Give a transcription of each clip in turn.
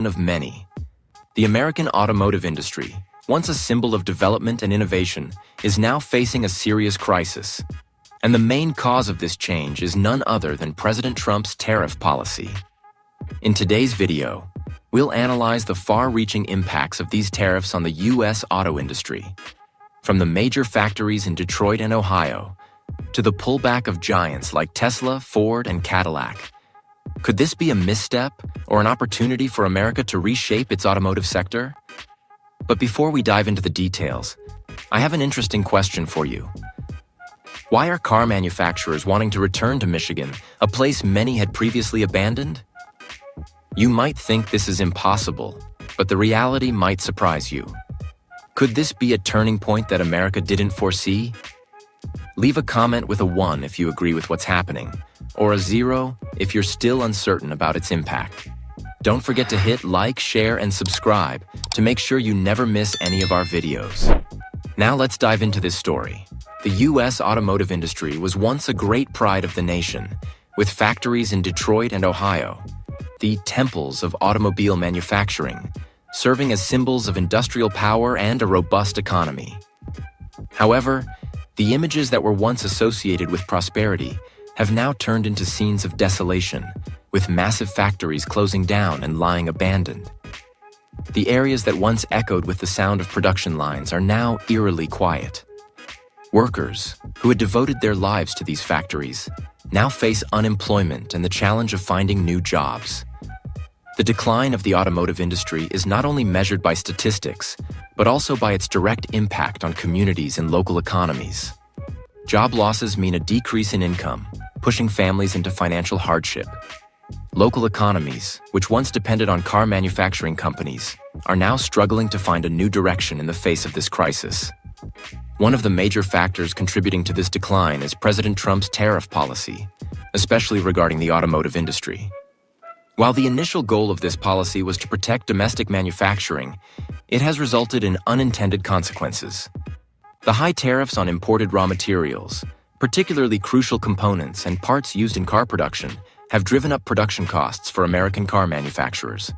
of many. The American automotive industry, once a symbol of development and innovation, is now facing a serious crisis. And the main cause of this change is none other than President Trump's tariff policy. In today's video, we'll analyze the far-reaching impacts of these tariffs on the U.S. auto industry, from the major factories in Detroit and Ohio to the pullback of giants like Tesla, Ford, and Cadillac. Could this be a misstep or an opportunity for America to reshape its automotive sector? But before we dive into the details, I have an interesting question for you. Why are car manufacturers wanting to return to Michigan, a place many had previously abandoned? You might think this is impossible, but the reality might surprise you. Could this be a turning point that America didn't foresee? Leave a comment with a 1 if you agree with what's happening, or a 0 if you're still uncertain about its impact. Don't forget to hit like, share, and subscribe to make sure you never miss any of our videos. Now let's dive into this story. The U.S. automotive industry was once a great pride of the nation, with factories in Detroit and Ohio, the temples of automobile manufacturing, serving as symbols of industrial power and a robust economy. However, the images that were once associated with prosperity have now turned into scenes of desolation, with massive factories closing down and lying abandoned. The areas that once echoed with the sound of production lines are now eerily quiet. Workers, who had devoted their lives to these factories, now face unemployment and the challenge of finding new jobs. The decline of the automotive industry is not only measured by statistics, but also by its direct impact on communities and local economies. Job losses mean a decrease in income, pushing families into financial hardship. Local economies, which once depended on car manufacturing companies, are now struggling to find a new direction in the face of this crisis. One of the major factors contributing to this decline is President Trump's tariff policy, especially regarding the automotive industry. While the initial goal of this policy was to protect domestic manufacturing, it has resulted in unintended consequences. The high tariffs on imported raw materials, particularly crucial components and parts used in car production, have driven up production costs for American car manufacturers.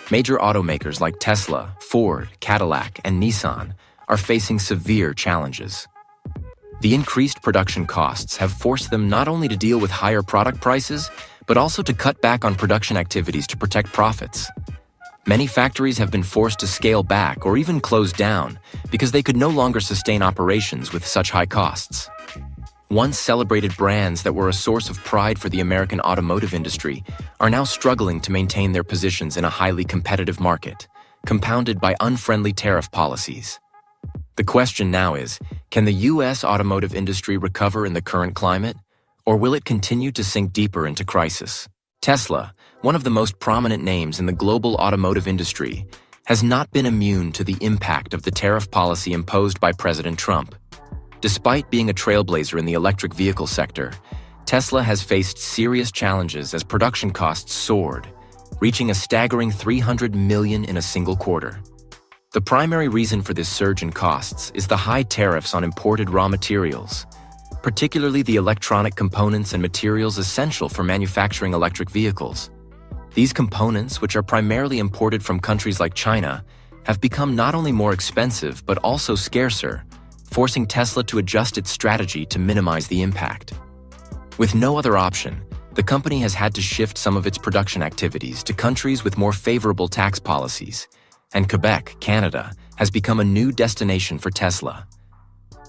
Major automakers like Tesla, Ford, Cadillac, and Nissan are facing severe challenges. The increased production costs have forced them not only to deal with higher product prices, but also to cut back on production activities to protect profits. Many factories have been forced to scale back or even close down because they could no longer sustain operations with such high costs. Once celebrated brands that were a source of pride for the American automotive industry are now struggling to maintain their positions in a highly competitive market, compounded by unfriendly tariff policies. The question now is, can the U.S. automotive industry recover in the current climate, or will it continue to sink deeper into crisis? Tesla, one of the most prominent names in the global automotive industry, has not been immune to the impact of the tariff policy imposed by President Trump. Despite being a trailblazer in the electric vehicle sector, Tesla has faced serious challenges as production costs soared, reaching a staggering $300 million in a single quarter. The primary reason for this surge in costs is the high tariffs on imported raw materials, particularly the electronic components and materials essential for manufacturing electric vehicles. These components, which are primarily imported from countries like China, have become not only more expensive but also scarcer, forcing Tesla to adjust its strategy to minimize the impact. With no other option, the company has had to shift some of its production activities to countries with more favorable tax policies, and Quebec, Canada, has become a new destination for Tesla.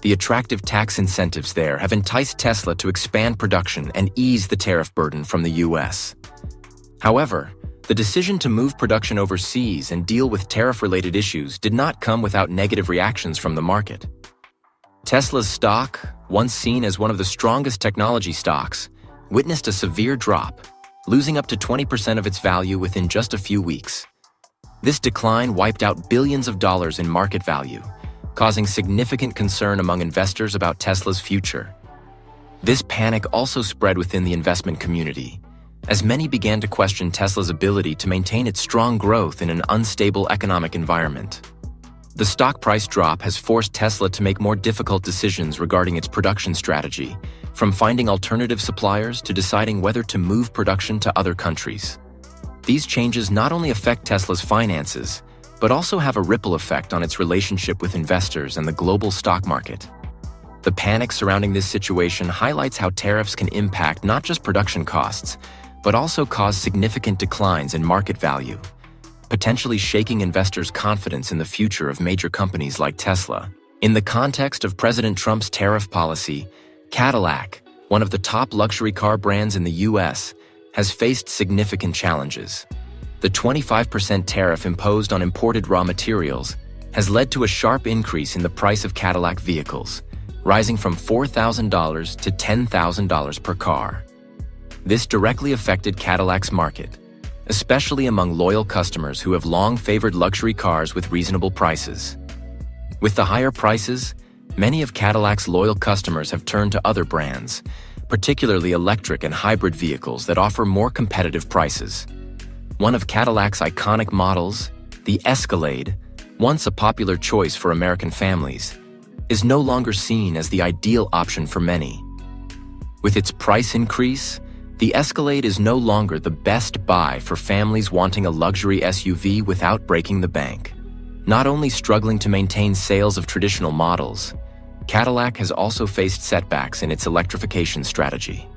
The attractive tax incentives there have enticed Tesla to expand production and ease the tariff burden from the U.S. However, the decision to move production overseas and deal with tariff-related issues did not come without negative reactions from the market. Tesla's stock, once seen as one of the strongest technology stocks, witnessed a severe drop, losing up to 20% of its value within just a few weeks. This decline wiped out billions of dollars in market value, causing significant concern among investors about Tesla's future. This panic also spread within the investment community, as many began to question Tesla's ability to maintain its strong growth in an unstable economic environment. The stock price drop has forced Tesla to make more difficult decisions regarding its production strategy, from finding alternative suppliers to deciding whether to move production to other countries. These changes not only affect Tesla's finances, but also have a ripple effect on its relationship with investors and the global stock market. The panic surrounding this situation highlights how tariffs can impact not just production costs, but also cause significant declines in market value, potentially shaking investors' confidence in the future of major companies like Tesla. In the context of President Trump's tariff policy, Cadillac, one of the top luxury car brands in the U.S., has faced significant challenges. The 25% tariff imposed on imported raw materials has led to a sharp increase in the price of Cadillac vehicles, rising from $4,000 to $10,000 per car. This directly affected Cadillac's market, especially among loyal customers who have long favored luxury cars with reasonable prices. With the higher prices, many of Cadillac's loyal customers have turned to other brands, particularly electric and hybrid vehicles that offer more competitive prices. One of Cadillac's iconic models, the Escalade, once a popular choice for American families, is no longer seen as the ideal option for many. With its price increase, the Escalade is no longer the best buy for families wanting a luxury SUV without breaking the bank. Not only struggling to maintain sales of traditional models, Cadillac has also faced setbacks in its electrification strategy.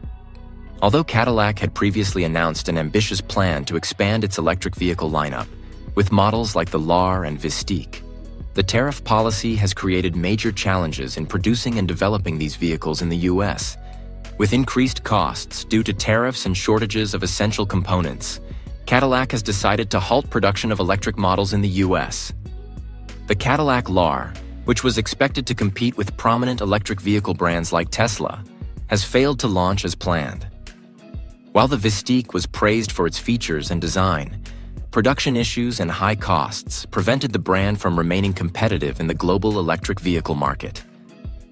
Although Cadillac had previously announced an ambitious plan to expand its electric vehicle lineup, with models like the LAR and Vistique, the tariff policy has created major challenges in producing and developing these vehicles in the U.S. With increased costs due to tariffs and shortages of essential components, Cadillac has decided to halt production of electric models in the U.S. The Cadillac LAR, which was expected to compete with prominent electric vehicle brands like Tesla, has failed to launch as planned. While the Vistique was praised for its features and design, production issues and high costs prevented the brand from remaining competitive in the global electric vehicle market.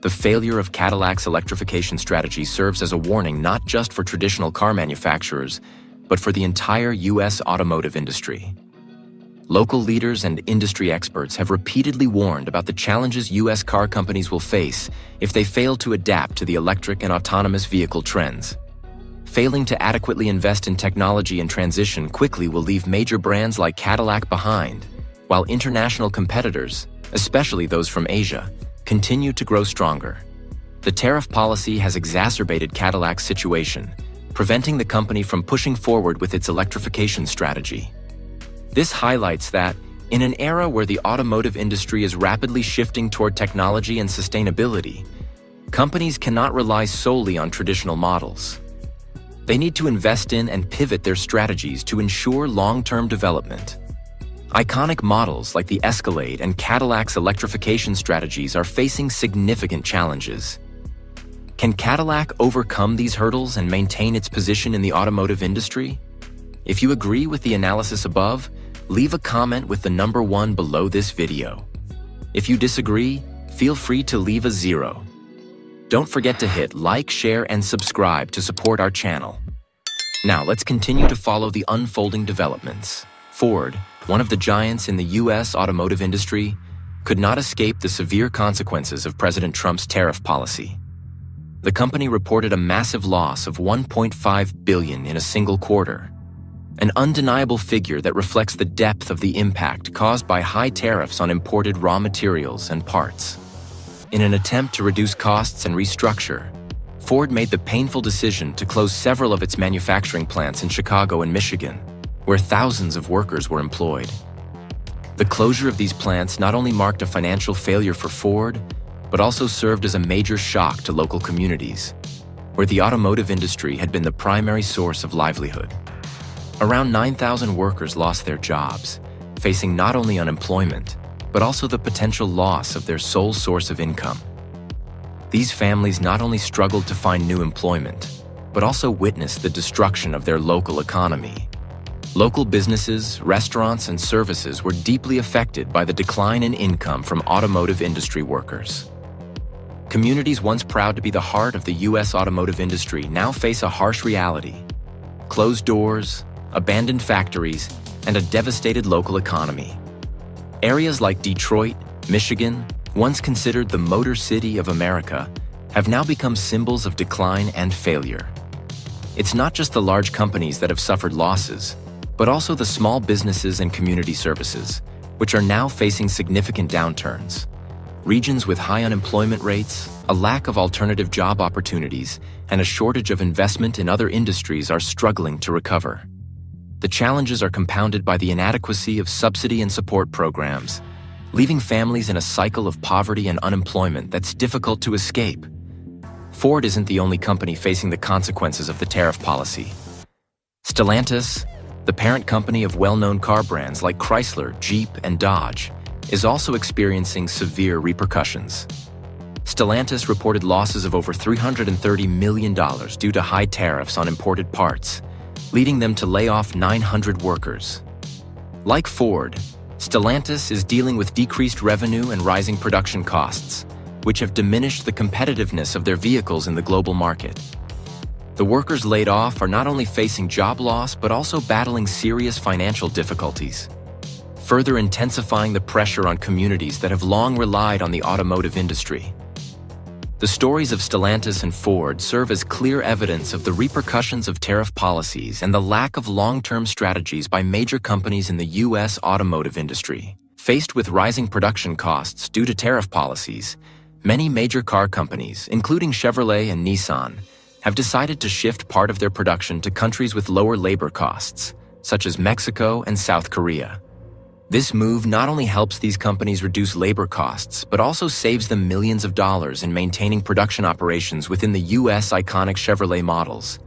The failure of Cadillac's electrification strategy serves as a warning not just for traditional car manufacturers, but for the entire U.S. automotive industry. Local leaders and industry experts have repeatedly warned about the challenges U.S. car companies will face if they fail to adapt to the electric and autonomous vehicle trends. Failing to adequately invest in technology and transition quickly will leave major brands like Cadillac behind, while international competitors, especially those from Asia, continue to grow stronger. The tariff policy has exacerbated Cadillac's situation, preventing the company from pushing forward with its electrification strategy. This highlights that, in an era where the automotive industry is rapidly shifting toward technology and sustainability, companies cannot rely solely on traditional models. They need to invest in and pivot their strategies to ensure long-term development. Iconic models like the Escalade and Cadillac's electrification strategies are facing significant challenges. Can Cadillac overcome these hurdles and maintain its position in the automotive industry? If you agree with the analysis above, leave a comment with the number 1 below this video. If you disagree, feel free to leave a 0. Don't forget to hit like, share, and subscribe to support our channel. Now let's continue to follow the unfolding developments. Ford, one of the giants in the U.S. automotive industry, could not escape the severe consequences of President Trump's tariff policy. The company reported a massive loss of $1.5 billion in a single quarter, an undeniable figure that reflects the depth of the impact caused by high tariffs on imported raw materials and parts. In an attempt to reduce costs and restructure, Ford made the painful decision to close several of its manufacturing plants in Chicago and Michigan, where thousands of workers were employed. The closure of these plants not only marked a financial failure for Ford, but also served as a major shock to local communities, where the automotive industry had been the primary source of livelihood. Around 9,000 workers lost their jobs, facing not only unemployment, but also the potential loss of their sole source of income. These families not only struggled to find new employment, but also witnessed the destruction of their local economy. Local businesses, restaurants, and services were deeply affected by the decline in income from automotive industry workers. Communities once proud to be the heart of the U.S. automotive industry now face a harsh reality: closed doors, abandoned factories, and a devastated local economy. Areas like Detroit, Michigan, once considered the Motor City of America, have now become symbols of decline and failure. It's not just the large companies that have suffered losses. but also the small businesses and community services, which are now facing significant downturns. Regions with high unemployment rates, a lack of alternative job opportunities, and a shortage of investment in other industries are struggling to recover. The challenges are compounded by the inadequacy of subsidy and support programs, leaving families in a cycle of poverty and unemployment that's difficult to escape. Ford isn't the only company facing the consequences of the tariff policy. Stellantis, the parent company of well-known car brands like Chrysler, Jeep, and Dodge, is also experiencing severe repercussions. Stellantis reported losses of over $330 million due to high tariffs on imported parts, leading them to lay off 900 workers. Like Ford, Stellantis is dealing with decreased revenue and rising production costs, which have diminished the competitiveness of their vehicles in the global market. The workers laid off are not only facing job loss but also battling serious financial difficulties, further intensifying the pressure on communities that have long relied on the automotive industry. The stories of Stellantis and Ford serve as clear evidence of the repercussions of tariff policies and the lack of long-term strategies by major companies in the U.S. automotive industry. Faced with rising production costs due to tariff policies, many major car companies, including Chevrolet and Nissan, have decided to shift part of their production to countries with lower labor costs, such as Mexico and South Korea. This move not only helps these companies reduce labor costs, but also saves them millions of dollars in maintaining production operations within the U.S. iconic Chevrolet models,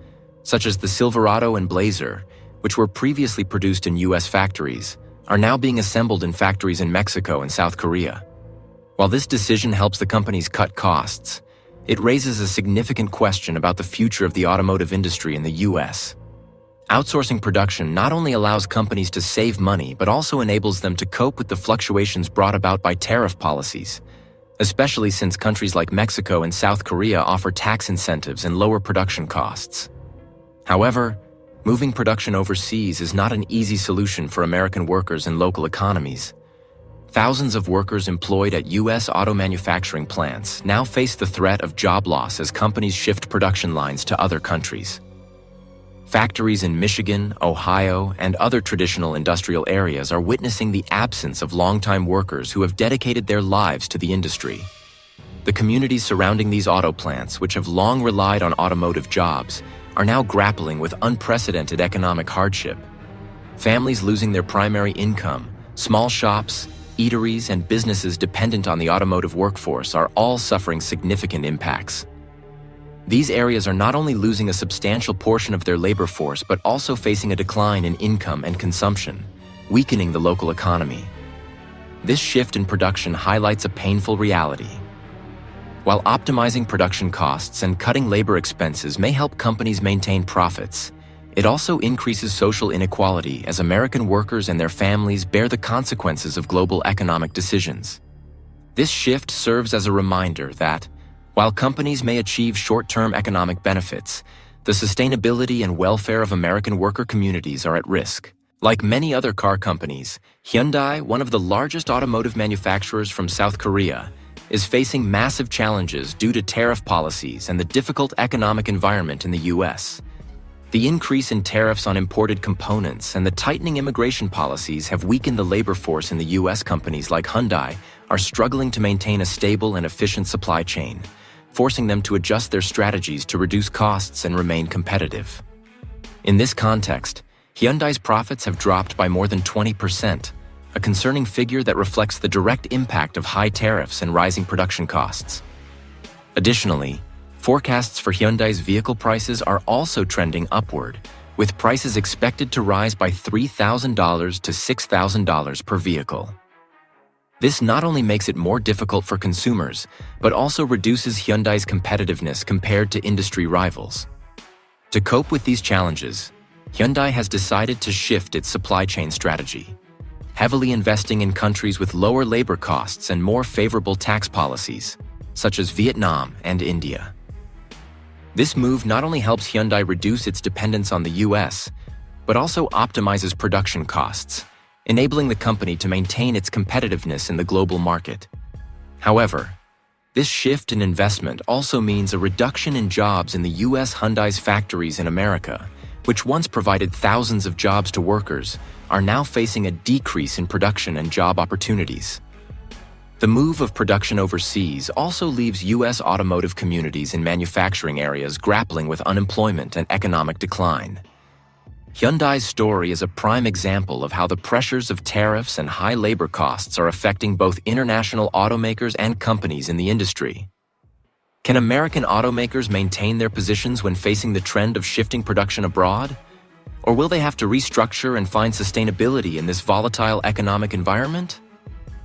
such as the Silverado and Blazer, which were previously produced in U.S. factories, are now being assembled in factories in Mexico and South Korea. While this decision helps the companies cut costs, it raises a significant question about the future of the automotive industry in the U.S. Outsourcing production not only allows companies to save money, but also enables them to cope with the fluctuations brought about by tariff policies, especially since countries like Mexico and South Korea offer tax incentives and lower production costs. However, moving production overseas is not an easy solution for American workers and local economies. Thousands of workers employed at U.S. auto manufacturing plants now face the threat of job loss as companies shift production lines to other countries. Factories in Michigan, Ohio, and other traditional industrial areas are witnessing the absence of longtime workers who have dedicated their lives to the industry. The communities surrounding these auto plants, which have long relied on automotive jobs, are now grappling with unprecedented economic hardship. Families losing their primary income, small shops, eateries, and businesses dependent on the automotive workforce are all suffering significant impacts. These areas are not only losing a substantial portion of their labor force, but also facing a decline in income and consumption, weakening the local economy. This shift in production highlights a painful reality. While optimizing production costs and cutting labor expenses may help companies maintain profits, it also increases social inequality as American workers and their families bear the consequences of global economic decisions. This shift serves as a reminder that, while companies may achieve short-term economic benefits, the sustainability and welfare of American worker communities are at risk. Like many other car companies, Hyundai, one of the largest automotive manufacturers from South Korea, is facing massive challenges due to tariff policies and the difficult economic environment in the U.S. The increase in tariffs on imported components and the tightening immigration policies have weakened the labor force in the U.S. Companies like Hyundai are struggling to maintain a stable and efficient supply chain, forcing them to adjust their strategies to reduce costs and remain competitive. In this context, Hyundai's profits have dropped by more than 20%, a concerning figure that reflects the direct impact of high tariffs and rising production costs. Additionally, forecasts for Hyundai's vehicle prices are also trending upward, with prices expected to rise by $3,000 to $6,000 per vehicle. This not only makes it more difficult for consumers, but also reduces Hyundai's competitiveness compared to industry rivals. To cope with these challenges, Hyundai has decided to shift its supply chain strategy, heavily investing in countries with lower labor costs and more favorable tax policies, such as Vietnam and India. This move not only helps Hyundai reduce its dependence on the U.S., but also optimizes production costs, enabling the company to maintain its competitiveness in the global market. However, this shift in investment also means a reduction in jobs in the U.S. Hyundai's factories in America, which once provided thousands of jobs to workers, are now facing a decrease in production and job opportunities. The move of production overseas also leaves U.S. automotive communities in manufacturing areas grappling with unemployment and economic decline. Hyundai's story is a prime example of how the pressures of tariffs and high labor costs are affecting both international automakers and companies in the industry. Can American automakers maintain their positions when facing the trend of shifting production abroad? Or will they have to restructure and find sustainability in this volatile economic environment?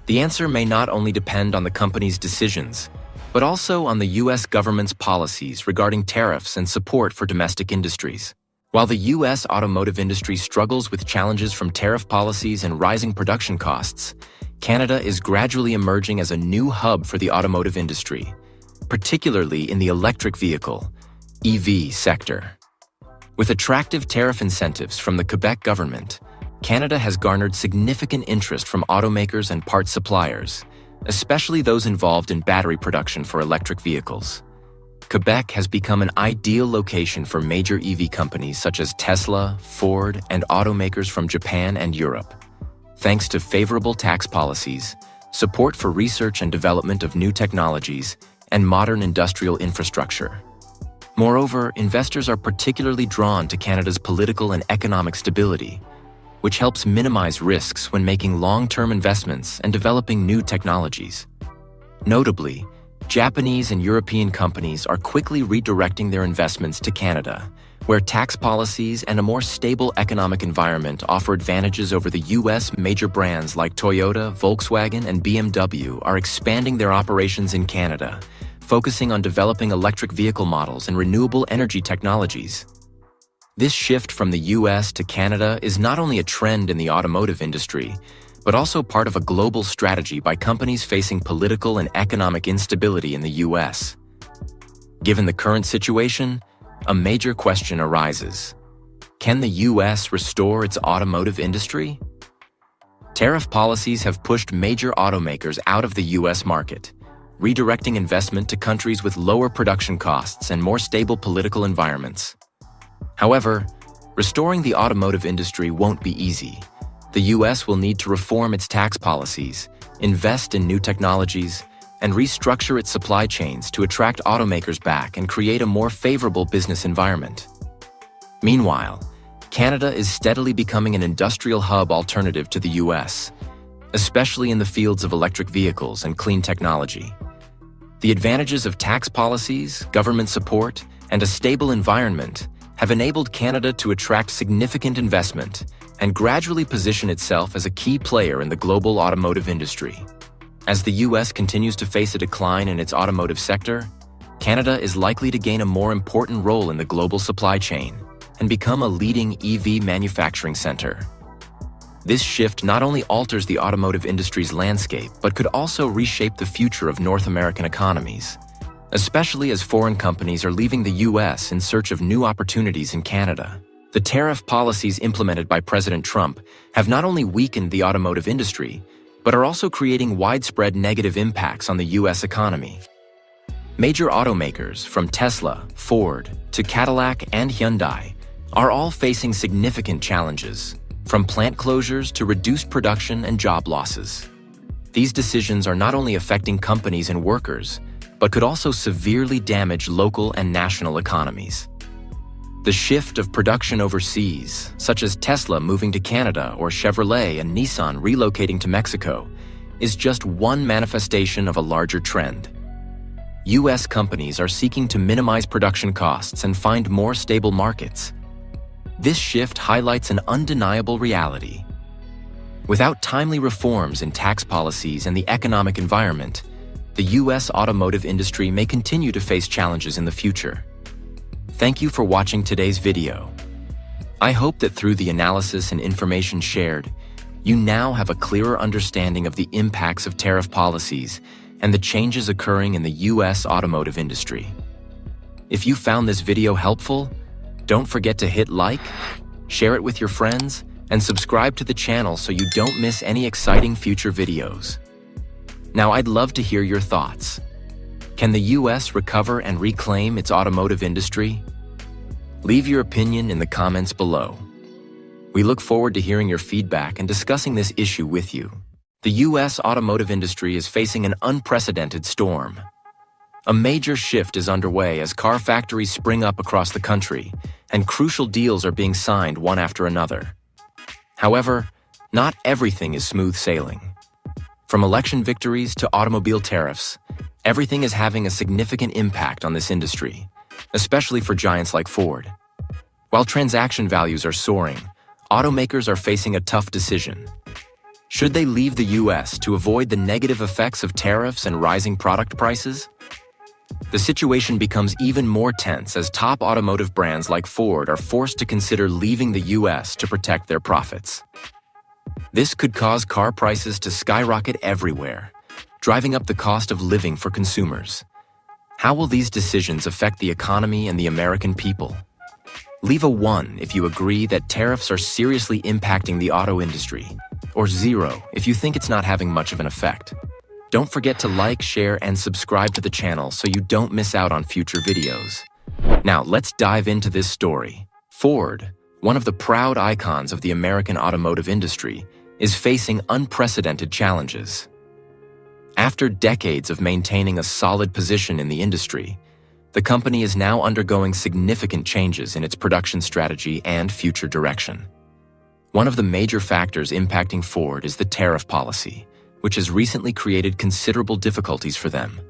The answer may not only depend on the company's decisions, but also on the U.S. government's policies regarding tariffs and support for domestic industries. While the U.S. automotive industry struggles with challenges from tariff policies and rising production costs, Canada is gradually emerging as a new hub for the automotive industry, particularly in the electric vehicle, EV sector. With attractive tariff incentives from the Quebec government, Canada has garnered significant interest from automakers and parts suppliers, especially those involved in battery production for electric vehicles. Quebec has become an ideal location for major EV companies such as Tesla, Ford, and automakers from Japan and Europe. Thanks to favorable tax policies, support for research and development of new technologies, and modern industrial infrastructure. Moreover, investors are particularly drawn to Canada's political and economic stability, which helps minimize risks when making long-term investments and developing new technologies. Notably, Japanese and European companies are quickly redirecting their investments to Canada, where tax policies and a more stable economic environment offer advantages over the U.S. Major brands like Toyota, Volkswagen, and BMW are expanding their operations in Canada, focusing on developing electric vehicle models and renewable energy technologies. This shift from the U.S. to Canada is not only a trend in the automotive industry, but also part of a global strategy by companies facing political and economic instability in the U.S. Given the current situation, a major question arises. Can the U.S. restore its automotive industry? Tariff policies have pushed major automakers out of the U.S. market, redirecting investment to countries with lower production costs and more stable political environments. However, restoring the automotive industry won't be easy. The U.S. will need to reform its tax policies, invest in new technologies, and restructure its supply chains to attract automakers back and create a more favorable business environment. Meanwhile, Canada is steadily becoming an industrial hub alternative to the U.S., especially in the fields of electric vehicles and clean technology. The advantages of tax policies, government support, and a stable environment have enabled Canada to attract significant investment and gradually position itself as a key player in the global automotive industry. As the U.S. continues to face a decline in its automotive sector, Canada is likely to gain a more important role in the global supply chain and become a leading EV manufacturing center. This shift not only alters the automotive industry's landscape, but could also reshape the future of North American economies, especially as foreign companies are leaving the U.S. in search of new opportunities in Canada. The tariff policies implemented by President Trump have not only weakened the automotive industry, but are also creating widespread negative impacts on the U.S. economy. Major automakers, from Tesla, Ford, to Cadillac and Hyundai, are all facing significant challenges, from plant closures to reduced production and job losses. These decisions are not only affecting companies and workers, but could also severely damage local and national economies. The shift of production overseas, such as Tesla moving to Canada or Chevrolet and Nissan relocating to Mexico, is just one manifestation of a larger trend. U.S. companies are seeking to minimize production costs and find more stable markets. This shift highlights an undeniable reality. Without timely reforms in tax policies and the economic environment, the U.S. automotive industry may continue to face challenges in the future. Thank you for watching today's video. I hope that through the analysis and information shared, you now have a clearer understanding of the impacts of tariff policies and the changes occurring in the U.S. automotive industry. If you found this video helpful, don't forget to hit like, share it with your friends, and subscribe to the channel so you don't miss any exciting future videos. Now, I'd love to hear your thoughts. Can the U.S. recover and reclaim its automotive industry? Leave your opinion in the comments below. We look forward to hearing your feedback and discussing this issue with you. The U.S. automotive industry is facing an unprecedented storm. A major shift is underway as car factories spring up across the country, and crucial deals are being signed one after another. However, not everything is smooth sailing. From election victories to automobile tariffs, everything is having a significant impact on this industry, especially for giants like Ford. While transaction values are soaring, automakers are facing a tough decision. Should they leave the U.S. to avoid the negative effects of tariffs and rising product prices? The situation becomes even more tense as top automotive brands like Ford are forced to consider leaving the U.S. to protect their profits. This could cause car prices to skyrocket everywhere, driving up the cost of living for consumers. How will these decisions affect the economy and the American people? Leave a 1 if you agree that tariffs are seriously impacting the auto industry, or 0 if you think it's not having much of an effect. Don't forget to like, share, and subscribe to the channel so you don't miss out on future videos. Now, let's dive into this story. Ford, one of the proud icons of the American automotive industry, is facing unprecedented challenges. After decades of maintaining a solid position in the industry, the company is now undergoing significant changes in its production strategy and future direction. One of the major factors impacting Ford is the tariff policy, which has recently created considerable difficulties for them.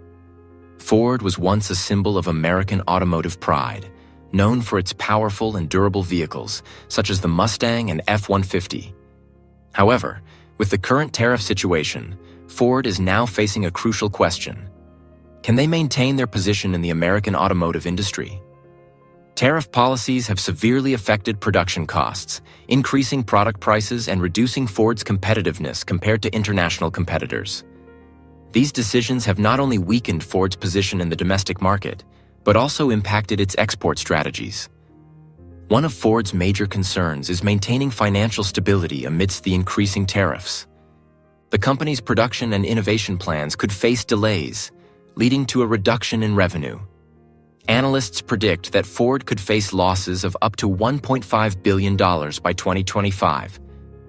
Ford was once a symbol of American automotive pride, known for its powerful and durable vehicles, such as the Mustang and F-150. However, with the current tariff situation, Ford is now facing a crucial question. Can they maintain their position in the American automotive industry? Tariff policies have severely affected production costs, increasing product prices and reducing Ford's competitiveness compared to international competitors. These decisions have not only weakened Ford's position in the domestic market, but also impacted its export strategies. One of Ford's major concerns is maintaining financial stability amidst the increasing tariffs. The company's production and innovation plans could face delays, leading to a reduction in revenue. Analysts predict that Ford could face losses of up to $1.5 billion by 2025,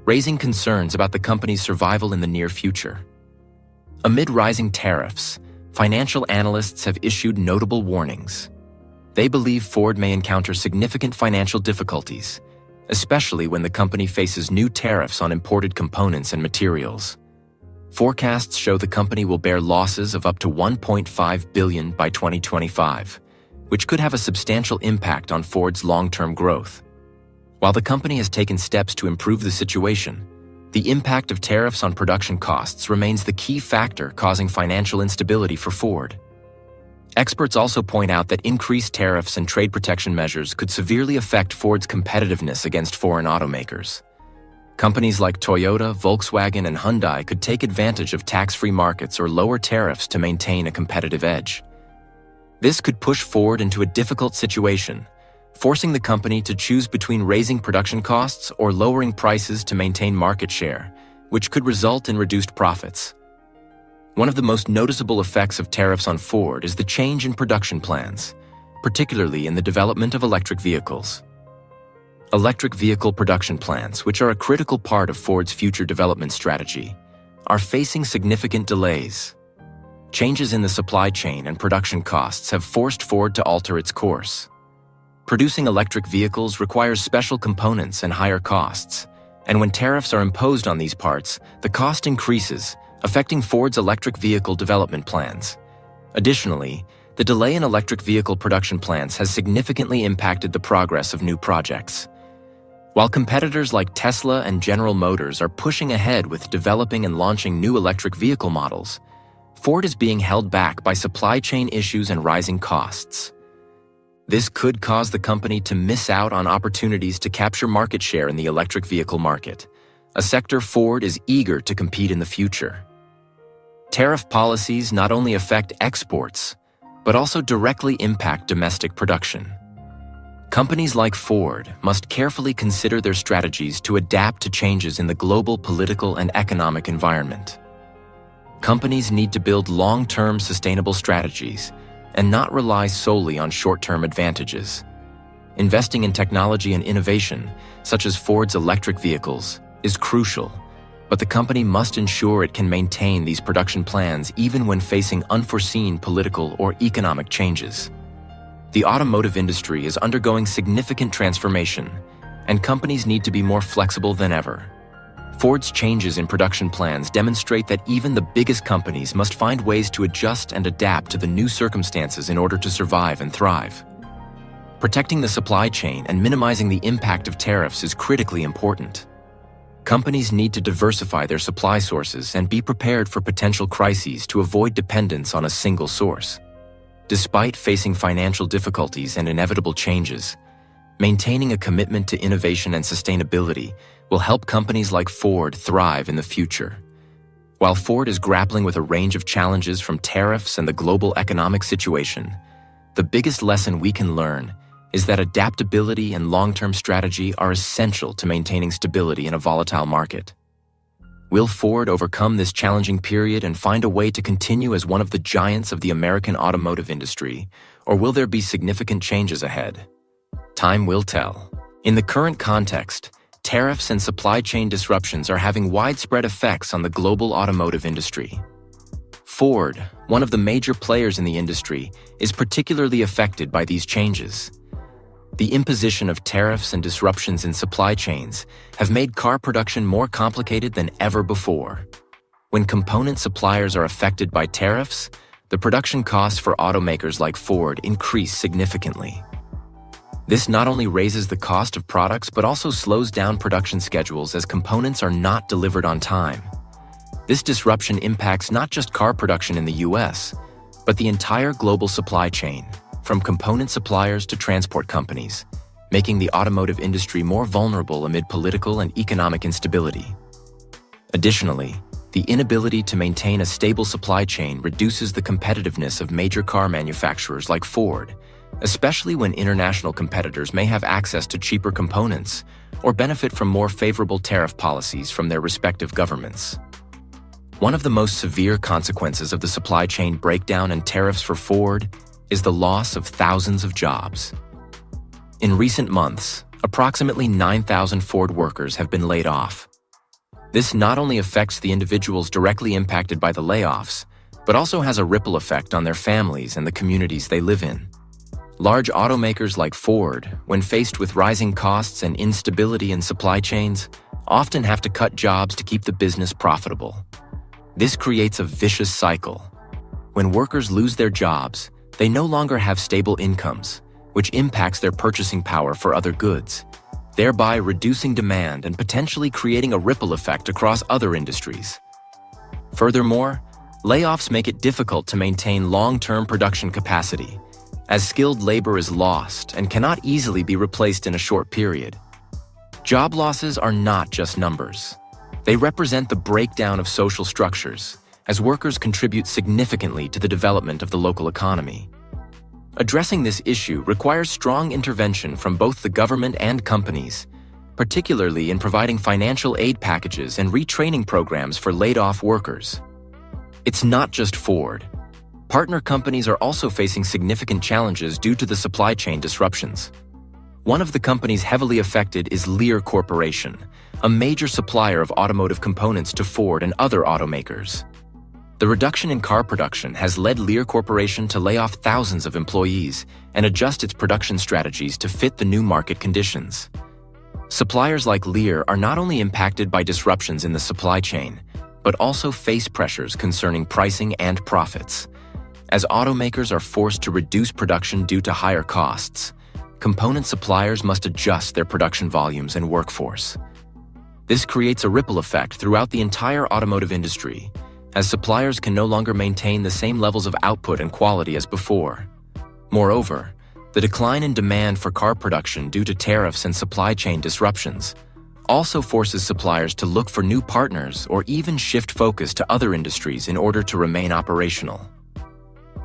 raising concerns about the company's survival in the near future. Amid rising tariffs, financial analysts have issued notable warnings. They believe Ford may encounter significant financial difficulties, especially when the company faces new tariffs on imported components and materials. Forecasts show the company will bear losses of up to $1.5 billion by 2025, which could have a substantial impact on Ford's long-term growth. While the company has taken steps to improve the situation, the impact of tariffs on production costs remains the key factor causing financial instability for Ford. Experts also point out that increased tariffs and trade protection measures could severely affect Ford's competitiveness against foreign automakers. Companies like Toyota, Volkswagen, and Hyundai could take advantage of tax-free markets or lower tariffs to maintain a competitive edge. This could push Ford into a difficult situation, forcing the company to choose between raising production costs or lowering prices to maintain market share, which could result in reduced profits. One of the most noticeable effects of tariffs on Ford is the change in production plans, particularly in the development of electric vehicles. Electric vehicle production plants, which are a critical part of Ford's future development strategy, are facing significant delays. Changes in the supply chain and production costs have forced Ford to alter its course. Producing electric vehicles requires special components and higher costs, and when tariffs are imposed on these parts, the cost increases, affecting Ford's electric vehicle development plans. Additionally, the delay in electric vehicle production plants has significantly impacted the progress of new projects. While competitors like Tesla and General Motors are pushing ahead with developing and launching new electric vehicle models, Ford is being held back by supply chain issues and rising costs. This could cause the company to miss out on opportunities to capture market share in the electric vehicle market, a sector Ford is eager to compete in the future. Tariff policies not only affect exports, but also directly impact domestic production. Companies like Ford must carefully consider their strategies to adapt to changes in the global political and economic environment. Companies need to build long-term sustainable strategies and not rely solely on short-term advantages. Investing in technology and innovation, such as Ford's electric vehicles, is crucial, but the company must ensure it can maintain these production plans even when facing unforeseen political or economic changes. The automotive industry is undergoing significant transformation, and companies need to be more flexible than ever. Ford's changes in production plans demonstrate that even the biggest companies must find ways to adjust and adapt to the new circumstances in order to survive and thrive. Protecting the supply chain and minimizing the impact of tariffs is critically important. Companies need to diversify their supply sources and be prepared for potential crises to avoid dependence on a single source. Despite facing financial difficulties and inevitable changes, maintaining a commitment to innovation and sustainability will help companies like Ford thrive in the future. While Ford is grappling with a range of challenges from tariffs and the global economic situation, the biggest lesson we can learn is that adaptability and long-term strategy are essential to maintaining stability in a volatile market. Will Ford overcome this challenging period and find a way to continue as one of the giants of the American automotive industry, or will there be significant changes ahead? Time will tell. In the current context, tariffs and supply chain disruptions are having widespread effects on the global automotive industry. Ford, one of the major players in the industry, is particularly affected by these changes. The imposition of tariffs and disruptions in supply chains have made car production more complicated than ever before. When component suppliers are affected by tariffs, the production costs for automakers like Ford increase significantly. This not only raises the cost of products but also slows down production schedules as components are not delivered on time. This disruption impacts not just car production in the US, but the entire global supply chain, from component suppliers to transport companies, making the automotive industry more vulnerable amid political and economic instability. Additionally, the inability to maintain a stable supply chain reduces the competitiveness of major car manufacturers like Ford, especially when international competitors may have access to cheaper components or benefit from more favorable tariff policies from their respective governments. One of the most severe consequences of the supply chain breakdown and tariffs for Ford is the loss of thousands of jobs. In recent months, approximately 9,000 Ford workers have been laid off. This not only affects the individuals directly impacted by the layoffs, but also has a ripple effect on their families and the communities they live in. Large automakers like Ford, when faced with rising costs and instability in supply chains, often have to cut jobs to keep the business profitable. This creates a vicious cycle. When workers lose their jobs, they no longer have stable incomes, which impacts their purchasing power for other goods, thereby reducing demand and potentially creating a ripple effect across other industries. Furthermore, layoffs make it difficult to maintain long-term production capacity, as skilled labor is lost and cannot easily be replaced in a short period. Job losses are not just numbers. They represent the breakdown of social structures, as workers contribute significantly to the development of the local economy. Addressing this issue requires strong intervention from both the government and companies, particularly in providing financial aid packages and retraining programs for laid-off workers. It's not just Ford. Partner companies are also facing significant challenges due to the supply chain disruptions. One of the companies heavily affected is Lear Corporation, a major supplier of automotive components to Ford and other automakers. The reduction in car production has led Lear Corporation to lay off thousands of employees and adjust its production strategies to fit the new market conditions. Suppliers like Lear are not only impacted by disruptions in the supply chain, but also face pressures concerning pricing and profits. As automakers are forced to reduce production due to higher costs, component suppliers must adjust their production volumes and workforce. This creates a ripple effect throughout the entire automotive industry, as suppliers can no longer maintain the same levels of output and quality as before. Moreover, the decline in demand for car production due to tariffs and supply chain disruptions also forces suppliers to look for new partners or even shift focus to other industries in order to remain operational.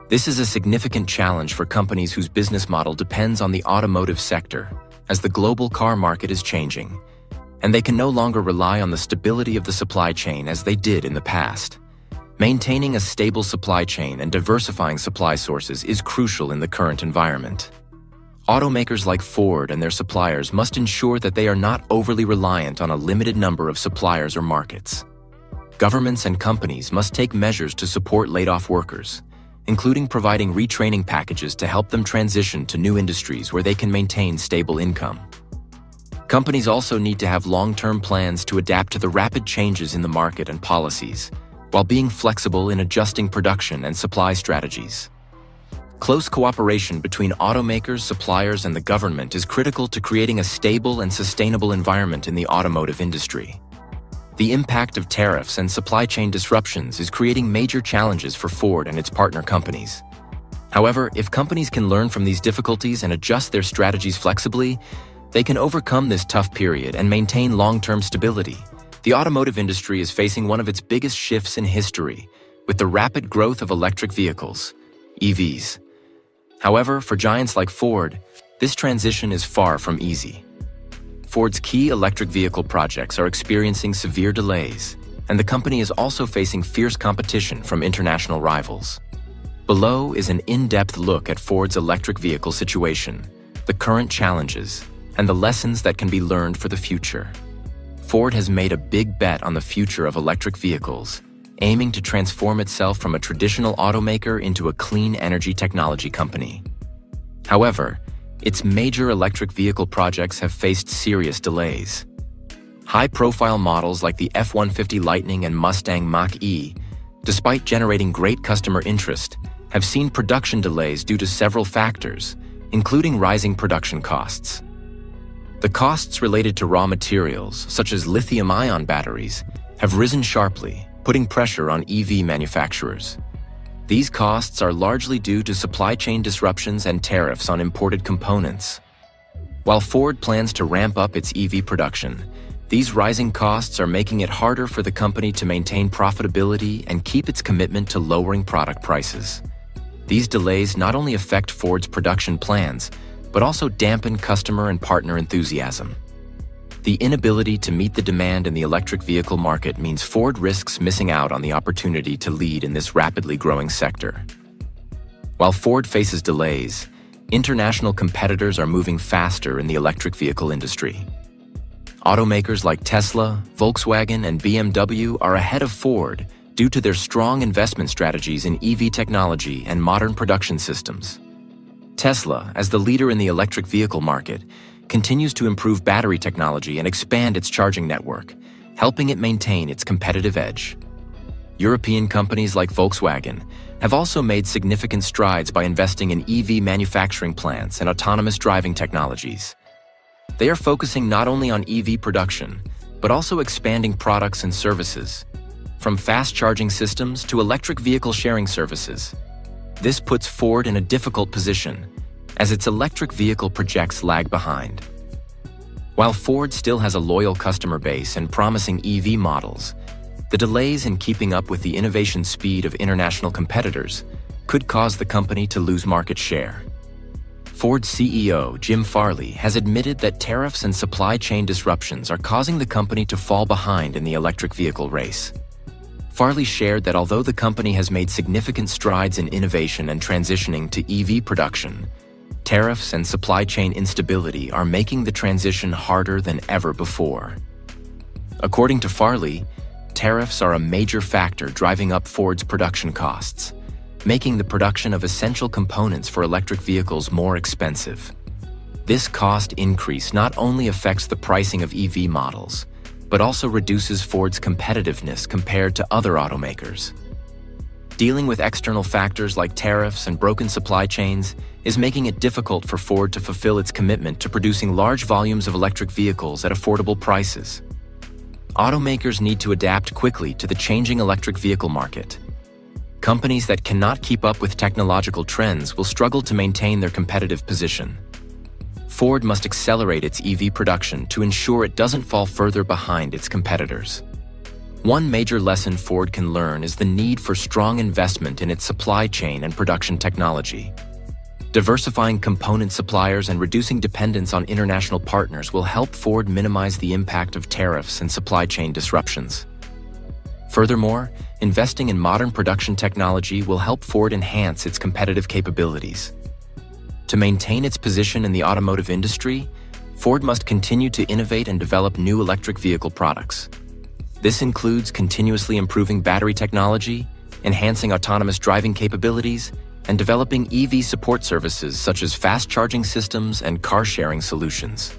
This is a significant challenge for companies whose business model depends on the automotive sector, as the global car market is changing, and they can no longer rely on the stability of the supply chain as they did in the past. Maintaining a stable supply chain and diversifying supply sources is crucial in the current environment. Automakers like Ford and their suppliers must ensure that they are not overly reliant on a limited number of suppliers or markets. Governments and companies must take measures to support laid-off workers, including providing retraining packages to help them transition to new industries where they can maintain stable income. Companies also need to have long-term plans to adapt to the rapid changes in the market and policies, while being flexible in adjusting production and supply strategies. Close cooperation between automakers, suppliers, and the government is critical to creating a stable and sustainable environment in the automotive industry. The impact of tariffs and supply chain disruptions is creating major challenges for Ford and its partner companies. However, if companies can learn from these difficulties and adjust their strategies flexibly, they can overcome this tough period and maintain long-term stability. The automotive industry is facing one of its biggest shifts in history, with the rapid growth of electric vehicles, EVs. However, for giants like Ford, this transition is far from easy. Ford's key electric vehicle projects are experiencing severe delays, and the company is also facing fierce competition from international rivals. Below is an in-depth look at Ford's electric vehicle situation, the current challenges, and the lessons that can be learned for the future. Ford has made a big bet on the future of electric vehicles, aiming to transform itself from a traditional automaker into a clean energy technology company. However, its major electric vehicle projects have faced serious delays. High-profile models like the F-150 Lightning and Mustang Mach-E, despite generating great customer interest, have seen production delays due to several factors, including rising production costs. The costs related to raw materials, such as lithium-ion batteries, have risen sharply, putting pressure on EV manufacturers. These costs are largely due to supply chain disruptions and tariffs on imported components. While Ford plans to ramp up its EV production, these rising costs are making it harder for the company to maintain profitability and keep its commitment to lowering product prices. These delays not only affect Ford's production plans, but also dampen customer and partner enthusiasm. The inability to meet the demand in the electric vehicle market means Ford risks missing out on the opportunity to lead in this rapidly growing sector. While Ford faces delays, international competitors are moving faster in the electric vehicle industry. Automakers like Tesla, Volkswagen, and BMW are ahead of Ford due to their strong investment strategies in EV technology and modern production systems. Tesla, as the leader in the electric vehicle market, continues to improve battery technology and expand its charging network, helping it maintain its competitive edge. European companies like Volkswagen have also made significant strides by investing in EV manufacturing plants and autonomous driving technologies. They are focusing not only on EV production, but also expanding products and services, from fast charging systems to electric vehicle sharing services. This puts Ford in a difficult position, as its electric vehicle projects lag behind. While Ford still has a loyal customer base and promising EV models, the delays in keeping up with the innovation speed of international competitors could cause the company to lose market share. Ford's CEO, Jim Farley, has admitted that tariffs and supply chain disruptions are causing the company to fall behind in the electric vehicle race. Farley shared that although the company has made significant strides in innovation and transitioning to EV production, tariffs and supply chain instability are making the transition harder than ever before. According to Farley, tariffs are a major factor driving up Ford's production costs, making the production of essential components for electric vehicles more expensive. This cost increase not only affects the pricing of EV models, but also reduces Ford's competitiveness compared to other automakers. Dealing with external factors like tariffs and broken supply chains is making it difficult for Ford to fulfill its commitment to producing large volumes of electric vehicles at affordable prices. Automakers need to adapt quickly to the changing electric vehicle market. Companies that cannot keep up with technological trends will struggle to maintain their competitive position. Ford must accelerate its EV production to ensure it doesn't fall further behind its competitors. One major lesson Ford can learn is the need for strong investment in its supply chain and production technology. Diversifying component suppliers and reducing dependence on international partners will help Ford minimize the impact of tariffs and supply chain disruptions. Furthermore, investing in modern production technology will help Ford enhance its competitive capabilities. To maintain its position in the automotive industry, Ford must continue to innovate and develop new electric vehicle products. This includes continuously improving battery technology, enhancing autonomous driving capabilities, and developing EV support services such as fast charging systems and car-sharing solutions.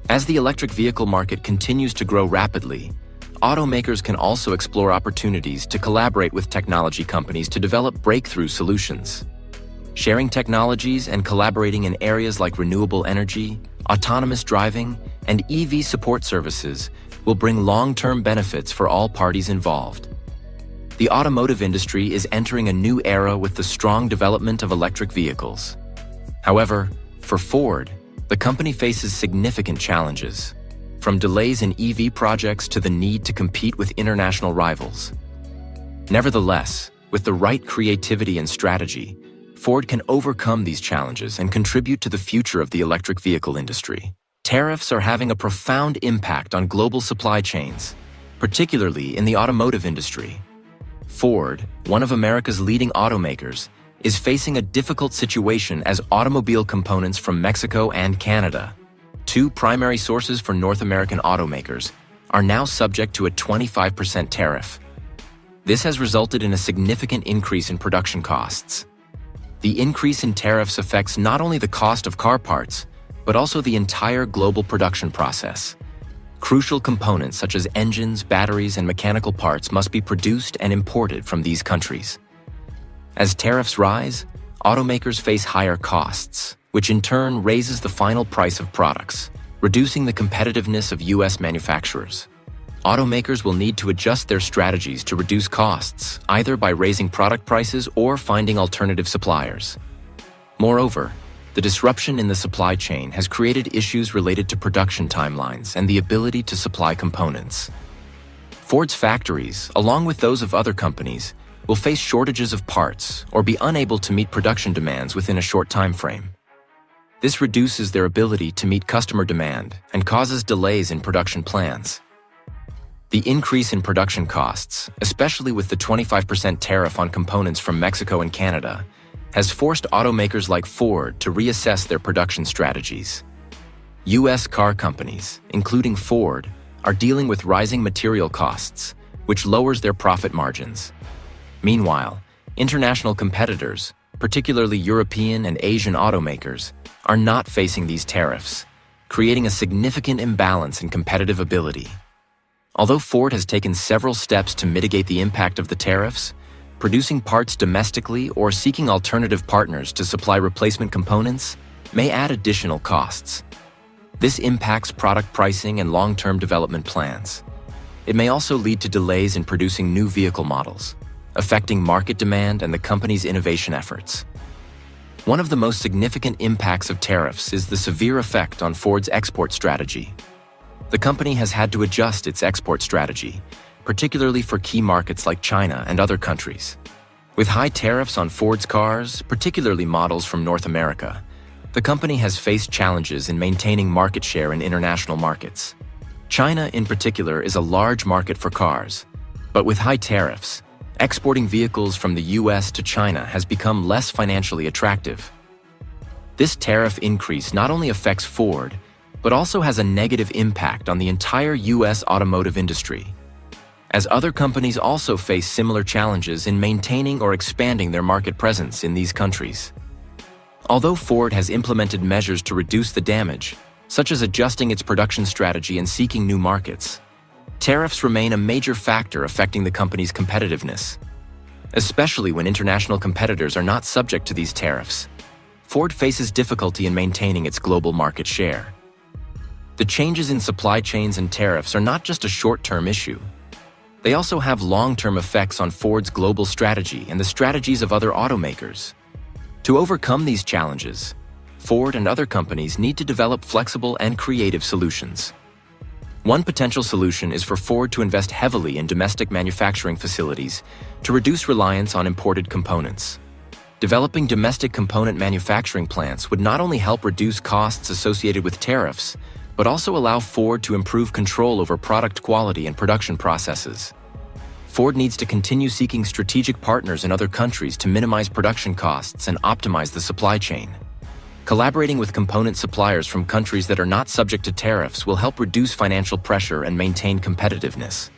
As the electric vehicle market continues to grow rapidly, automakers can also explore opportunities to collaborate with technology companies to develop breakthrough solutions. Sharing technologies and collaborating in areas like renewable energy, autonomous driving, and EV support services will bring long-term benefits for all parties involved. The automotive industry is entering a new era with the strong development of electric vehicles. However, for Ford, the company faces significant challenges, from delays in EV projects to the need to compete with international rivals. Nevertheless, with the right creativity and strategy, Ford can overcome these challenges and contribute to the future of the electric vehicle industry. Tariffs are having a profound impact on global supply chains, particularly in the automotive industry. Ford, one of America's leading automakers, is facing a difficult situation as automobile components from Mexico and Canada, two primary sources for North American automakers, are now subject to a 25% tariff. This has resulted in a significant increase in production costs. The increase in tariffs affects not only the cost of car parts, but also the entire global production process. Crucial components such as engines, batteries, and mechanical parts must be produced and imported from these countries. As tariffs rise, automakers face higher costs, which in turn raises the final price of products, reducing the competitiveness of U.S. manufacturers. Automakers will need to adjust their strategies to reduce costs, either by raising product prices or finding alternative suppliers. Moreover, the disruption in the supply chain has created issues related to production timelines and the ability to supply components. Ford's factories, along with those of other companies, will face shortages of parts or be unable to meet production demands within a short time frame. This reduces their ability to meet customer demand and causes delays in production plans. The increase in production costs, especially with the 25% tariff on components from Mexico and Canada, has forced automakers like Ford to reassess their production strategies. U.S. car companies, including Ford, are dealing with rising material costs, which lowers their profit margins. Meanwhile, international competitors, particularly European and Asian automakers, are not facing these tariffs, creating a significant imbalance in competitive ability. Although Ford has taken several steps to mitigate the impact of the tariffs, producing parts domestically or seeking alternative partners to supply replacement components may add additional costs. This impacts product pricing and long-term development plans. It may also lead to delays in producing new vehicle models, affecting market demand and the company's innovation efforts. One of the most significant impacts of tariffs is the severe effect on Ford's export strategy. The company has had to adjust its export strategy, particularly for key markets like China and other countries. With high tariffs on Ford's cars, particularly models from North America, the company has faced challenges in maintaining market share in international markets. China, in particular, is a large market for cars, but with high tariffs, exporting vehicles from the U.S. to China has become less financially attractive. This tariff increase not only affects Ford, but also has a negative impact on the entire U.S. automotive industry, as other companies also face similar challenges in maintaining or expanding their market presence in these countries. Although Ford has implemented measures to reduce the damage, such as adjusting its production strategy and seeking new markets, tariffs remain a major factor affecting the company's competitiveness. Especially when international competitors are not subject to these tariffs, Ford faces difficulty in maintaining its global market share. The changes in supply chains and tariffs are not just a short-term issue. They also have long-term effects on Ford's global strategy and the strategies of other automakers. To overcome these challenges, Ford and other companies need to develop flexible and creative solutions. One potential solution is for Ford to invest heavily in domestic manufacturing facilities to reduce reliance on imported components. Developing domestic component manufacturing plants would not only help reduce costs associated with tariffs, but also allow Ford to improve control over product quality and production processes. Ford needs to continue seeking strategic partners in other countries to minimize production costs and optimize the supply chain. Collaborating with component suppliers from countries that are not subject to tariffs will help reduce financial pressure and maintain competitiveness.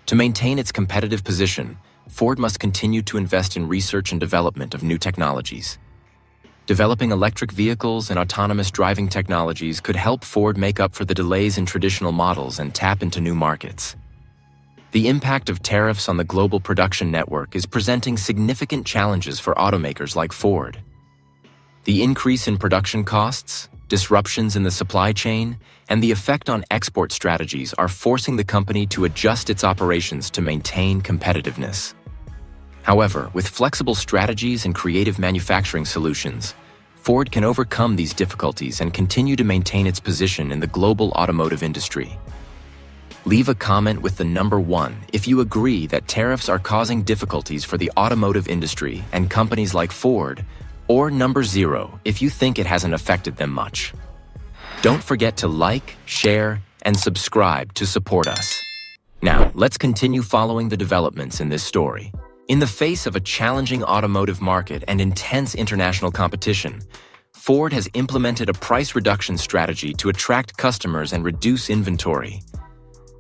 To maintain its competitive position, Ford must continue to invest in research and development of new technologies. Developing electric vehicles and autonomous driving technologies could help Ford make up for the delays in traditional models and tap into new markets. The impact of tariffs on the global production network is presenting significant challenges for automakers like Ford. The increase in production costs, disruptions in the supply chain, and the effect on export strategies are forcing the company to adjust its operations to maintain competitiveness. However, with flexible strategies and creative manufacturing solutions, Ford can overcome these difficulties and continue to maintain its position in the global automotive industry. Leave a comment with the number 1 if you agree that tariffs are causing difficulties for the automotive industry and companies like Ford, or number 0 if you think it hasn't affected them much. Don't forget to like, share, and subscribe to support us. Now, let's continue following the developments in this story. In the face of a challenging automotive market and intense international competition, Ford has implemented a price reduction strategy to attract customers and reduce inventory.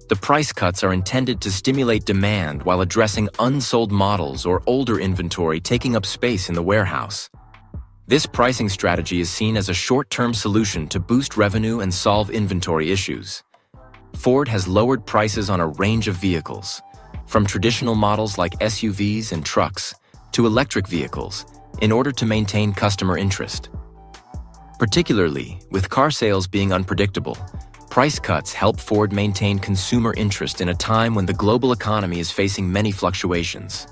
The price cuts are intended to stimulate demand while addressing unsold models or older inventory taking up space in the warehouse. This pricing strategy is seen as a short-term solution to boost revenue and solve inventory issues. Ford has lowered prices on a range of vehicles, from traditional models like SUVs and trucks to electric vehicles, in order to maintain customer interest. Particularly, with car sales being unpredictable, price cuts help Ford maintain consumer interest in a time when the global economy is facing many fluctuations.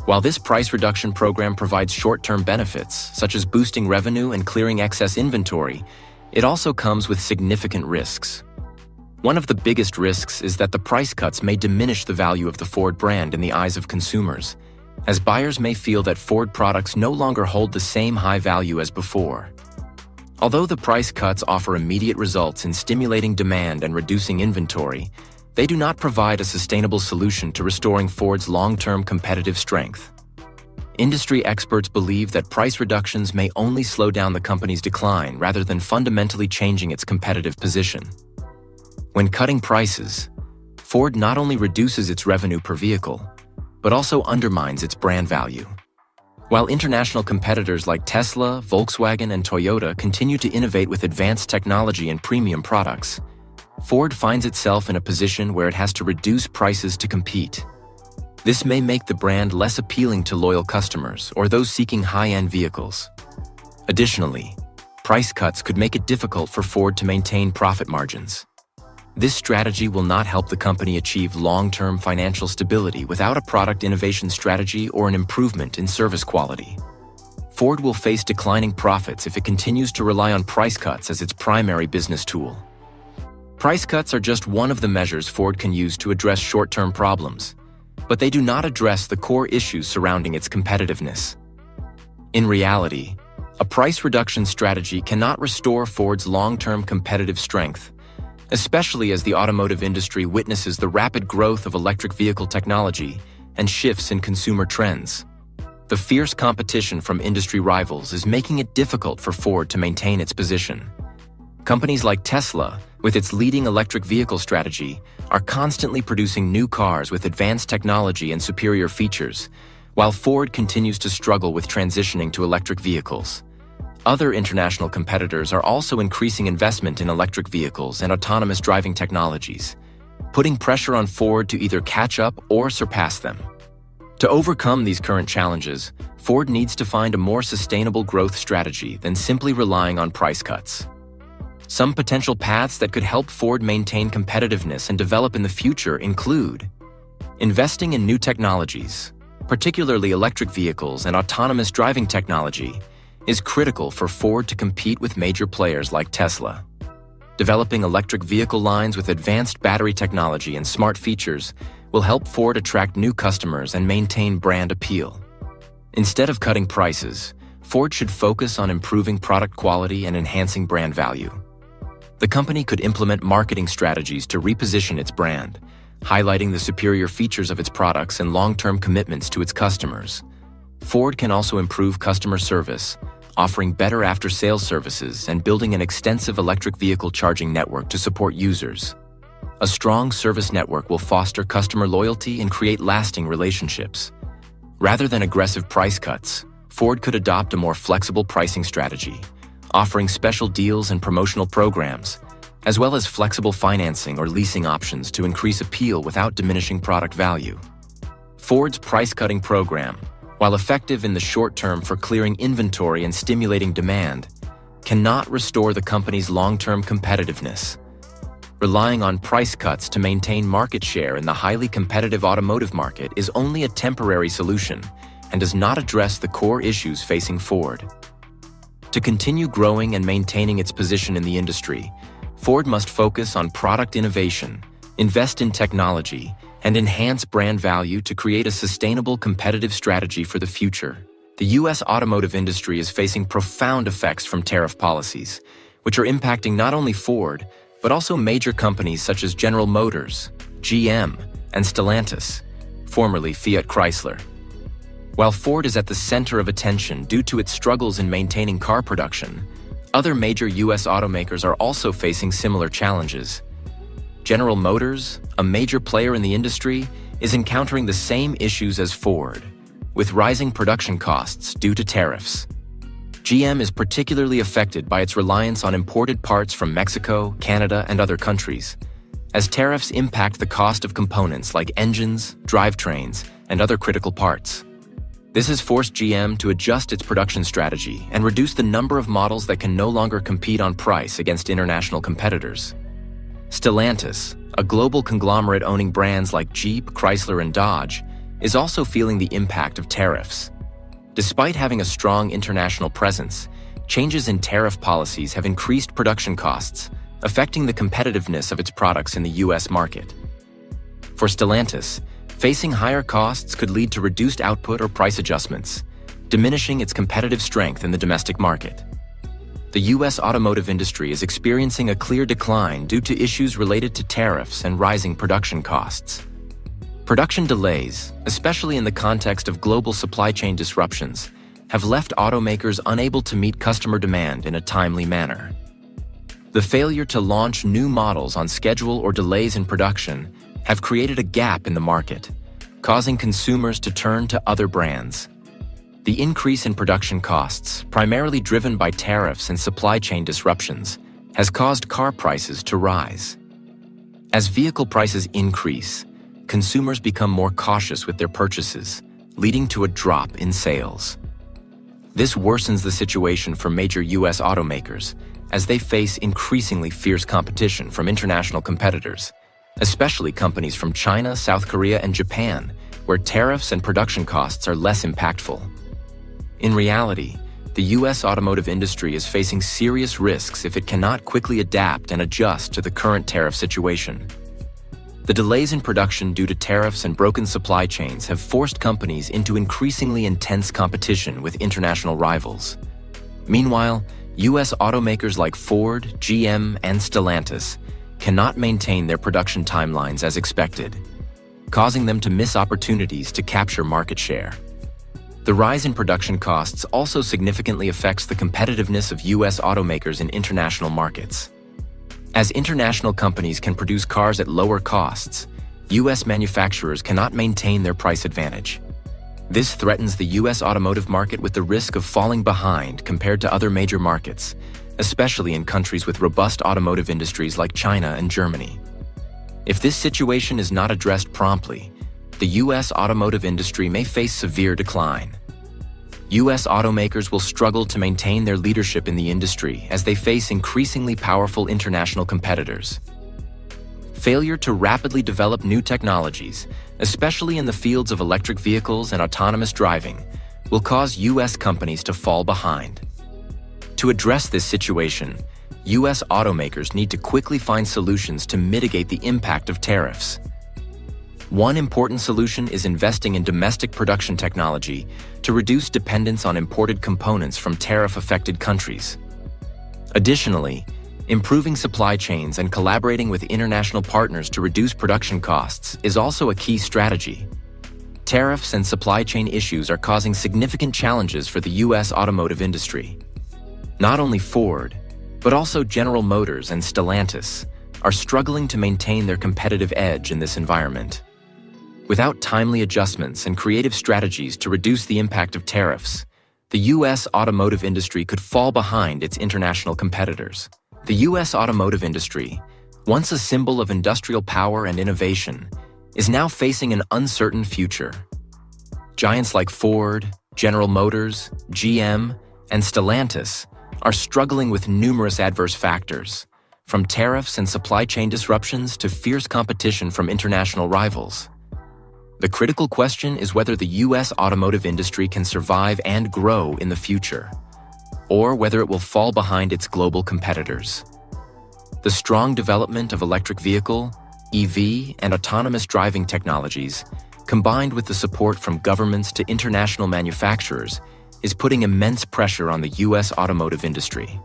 While this price reduction program provides short-term benefits, such as boosting revenue and clearing excess inventory, it also comes with significant risks. One of the biggest risks is that the price cuts may diminish the value of the Ford brand in the eyes of consumers, as buyers may feel that Ford products no longer hold the same high value as before. Although the price cuts offer immediate results in stimulating demand and reducing inventory, they do not provide a sustainable solution to restoring Ford's long-term competitive strength. Industry experts believe that price reductions may only slow down the company's decline rather than fundamentally changing its competitive position. When cutting prices, Ford not only reduces its revenue per vehicle, but also undermines its brand value. While international competitors like Tesla, Volkswagen, and Toyota continue to innovate with advanced technology and premium products, Ford finds itself in a position where it has to reduce prices to compete. This may make the brand less appealing to loyal customers or those seeking high-end vehicles. Additionally, price cuts could make it difficult for Ford to maintain profit margins. This strategy will not help the company achieve long-term financial stability without a product innovation strategy or an improvement in service quality. Ford will face declining profits if it continues to rely on price cuts as its primary business tool. Price cuts are just one of the measures Ford can use to address short-term problems, but they do not address the core issues surrounding its competitiveness. In reality, a price reduction strategy cannot restore Ford's long-term competitive strength, especially as the automotive industry witnesses the rapid growth of electric vehicle technology and shifts in consumer trends. The fierce competition from industry rivals is making it difficult for Ford to maintain its position. Companies like Tesla, with its leading electric vehicle strategy, are constantly producing new cars with advanced technology and superior features, while Ford continues to struggle with transitioning to electric vehicles. Other international competitors are also increasing investment in electric vehicles and autonomous driving technologies, putting pressure on Ford to either catch up or surpass them. To overcome these current challenges, Ford needs to find a more sustainable growth strategy than simply relying on price cuts. Some potential paths that could help Ford maintain competitiveness and develop in the future include investing in new technologies, particularly electric vehicles and autonomous driving technology, is critical for Ford to compete with major players like Tesla. Developing electric vehicle lines with advanced battery technology and smart features will help Ford attract new customers and maintain brand appeal. Instead of cutting prices, Ford should focus on improving product quality and enhancing brand value. The company could implement marketing strategies to reposition its brand, highlighting the superior features of its products and long-term commitments to its customers. Ford can also improve customer service, offering better after-sales services and building an extensive electric vehicle charging network to support users. A strong service network will foster customer loyalty and create lasting relationships. Rather than aggressive price cuts, Ford could adopt a more flexible pricing strategy, offering special deals and promotional programs, as well as flexible financing or leasing options to increase appeal without diminishing product value. Ford's price-cutting program, while effective in the short term for clearing inventory and stimulating demand, cannot restore the company's long-term competitiveness. Relying on price cuts to maintain market share in the highly competitive automotive market is only a temporary solution and does not address the core issues facing Ford. To continue growing and maintaining its position in the industry, Ford must focus on product innovation, invest in technology, and enhance brand value to create a sustainable competitive strategy for the future. The U.S. automotive industry is facing profound effects from tariff policies, which are impacting not only Ford, but also major companies such as General Motors, GM, and Stellantis, formerly Fiat Chrysler. While Ford is at the center of attention due to its struggles in maintaining car production, other major U.S. automakers are also facing similar challenges. General Motors, a major player in the industry, is encountering the same issues as Ford, with rising production costs due to tariffs. GM is particularly affected by its reliance on imported parts from Mexico, Canada, and other countries, as tariffs impact the cost of components like engines, drivetrains, and other critical parts. This has forced GM to adjust its production strategy and reduce the number of models that can no longer compete on price against international competitors. Stellantis, a global conglomerate owning brands like Jeep, Chrysler, and Dodge, is also feeling the impact of tariffs. Despite having a strong international presence, changes in tariff policies have increased production costs, affecting the competitiveness of its products in the U.S. market. For Stellantis, facing higher costs could lead to reduced output or price adjustments, diminishing its competitive strength in the domestic market. The U.S. automotive industry is experiencing a clear decline due to issues related to tariffs and rising production costs. Production delays, especially in the context of global supply chain disruptions, have left automakers unable to meet customer demand in a timely manner. The failure to launch new models on schedule or delays in production have created a gap in the market, causing consumers to turn to other brands. The increase in production costs, primarily driven by tariffs and supply chain disruptions, has caused car prices to rise. As vehicle prices increase, consumers become more cautious with their purchases, leading to a drop in sales. This worsens the situation for major U.S. automakers as they face increasingly fierce competition from international competitors, especially companies from China, South Korea, and Japan, where tariffs and production costs are less impactful. In reality, the U.S. automotive industry is facing serious risks if it cannot quickly adapt and adjust to the current tariff situation. The delays in production due to tariffs and broken supply chains have forced companies into increasingly intense competition with international rivals. Meanwhile, U.S. automakers like Ford, GM, and Stellantis cannot maintain their production timelines as expected, causing them to miss opportunities to capture market share. The rise in production costs also significantly affects the competitiveness of U.S. automakers in international markets. As international companies can produce cars at lower costs, U.S. manufacturers cannot maintain their price advantage. This threatens the U.S. automotive market with the risk of falling behind compared to other major markets, especially in countries with robust automotive industries like China and Germany. If this situation is not addressed promptly, the U.S. automotive industry may face severe decline. U.S. automakers will struggle to maintain their leadership in the industry as they face increasingly powerful international competitors. Failure to rapidly develop new technologies, especially in the fields of electric vehicles and autonomous driving, will cause U.S. companies to fall behind. To address this situation, U.S. automakers need to quickly find solutions to mitigate the impact of tariffs. One important solution is investing in domestic production technology to reduce dependence on imported components from tariff-affected countries. Additionally, improving supply chains and collaborating with international partners to reduce production costs is also a key strategy. Tariffs and supply chain issues are causing significant challenges for the U.S. automotive industry. Not only Ford, but also General Motors and Stellantis are struggling to maintain their competitive edge in this environment. Without timely adjustments and creative strategies to reduce the impact of tariffs, the U.S. automotive industry could fall behind its international competitors. The U.S. automotive industry, once a symbol of industrial power and innovation, is now facing an uncertain future. Giants like Ford, General Motors, GM, and Stellantis are struggling with numerous adverse factors, from tariffs and supply chain disruptions to fierce competition from international rivals. The critical question is whether the U.S. automotive industry can survive and grow in the future, or whether it will fall behind its global competitors. The strong development of electric vehicle, EV, and autonomous driving technologies, combined with the support from governments to international manufacturers, is putting immense pressure on the U.S. automotive industry.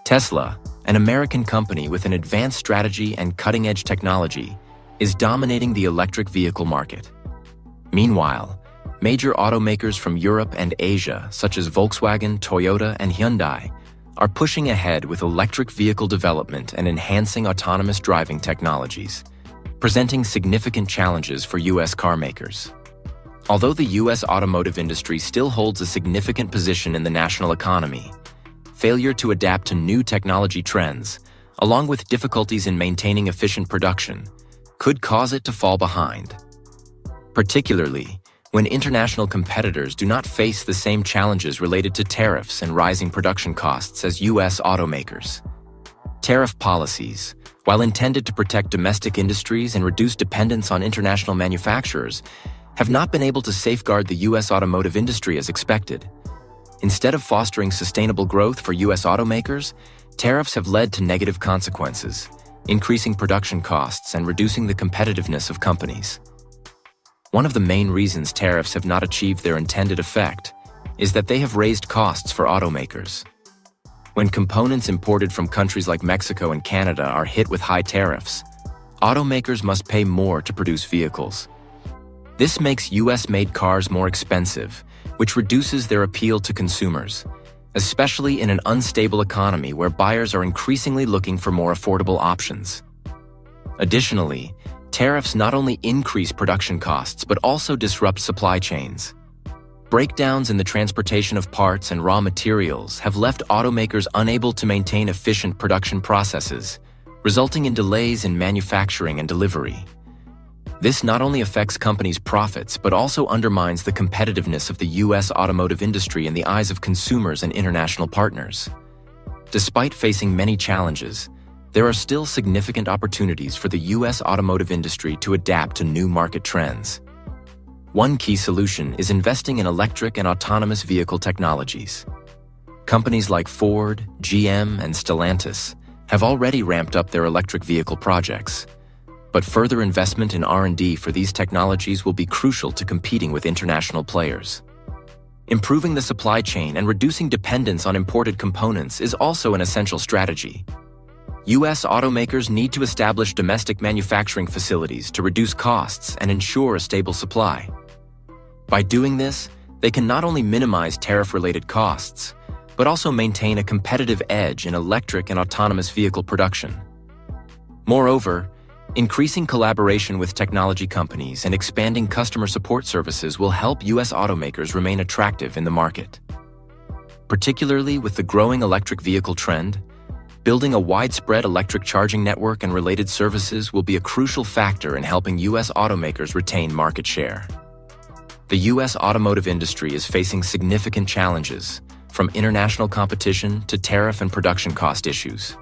Tesla, an American company with an advanced strategy and cutting-edge technology, is dominating the electric vehicle market. Meanwhile, major automakers from Europe and Asia, such as Volkswagen, Toyota, and Hyundai, are pushing ahead with electric vehicle development and enhancing autonomous driving technologies, presenting significant challenges for U.S. car makers. Although the U.S. automotive industry still holds a significant position in the national economy, failure to adapt to new technology trends, along with difficulties in maintaining efficient production, could cause it to fall behind. Particularly when international competitors do not face the same challenges related to tariffs and rising production costs as U.S. automakers. Tariff policies, while intended to protect domestic industries and reduce dependence on international manufacturers, have not been able to safeguard the U.S. automotive industry as expected. Instead of fostering sustainable growth for U.S. automakers, tariffs have led to negative consequences, increasing production costs and reducing the competitiveness of companies. One of the main reasons tariffs have not achieved their intended effect is that they have raised costs for automakers. When components imported from countries like Mexico and Canada are hit with high tariffs, automakers must pay more to produce vehicles. This makes US-made cars more expensive, which reduces their appeal to consumers, especially in an unstable economy where buyers are increasingly looking for more affordable options. Additionally, tariffs not only increase production costs but also disrupt supply chains. Breakdowns in the transportation of parts and raw materials have left automakers unable to maintain efficient production processes, resulting in delays in manufacturing and delivery. This not only affects companies' profits but also undermines the competitiveness of the U.S. automotive industry in the eyes of consumers and international partners. Despite facing many challenges, there are still significant opportunities for the U.S. automotive industry to adapt to new market trends. One key solution is investing in electric and autonomous vehicle technologies. Companies like Ford, GM, and Stellantis have already ramped up their electric vehicle projects, but further investment in R&D for these technologies will be crucial to competing with international players. Improving the supply chain and reducing dependence on imported components is also an essential strategy. U.S. automakers need to establish domestic manufacturing facilities to reduce costs and ensure a stable supply. By doing this, they can not only minimize tariff-related costs, but also maintain a competitive edge in electric and autonomous vehicle production. Moreover, increasing collaboration with technology companies and expanding customer support services will help U.S. automakers remain attractive in the market. Particularly with the growing electric vehicle trend, building a widespread electric charging network and related services will be a crucial factor in helping U.S. automakers retain market share. The U.S. automotive industry is facing significant challenges, from international competition to tariff and production cost issues.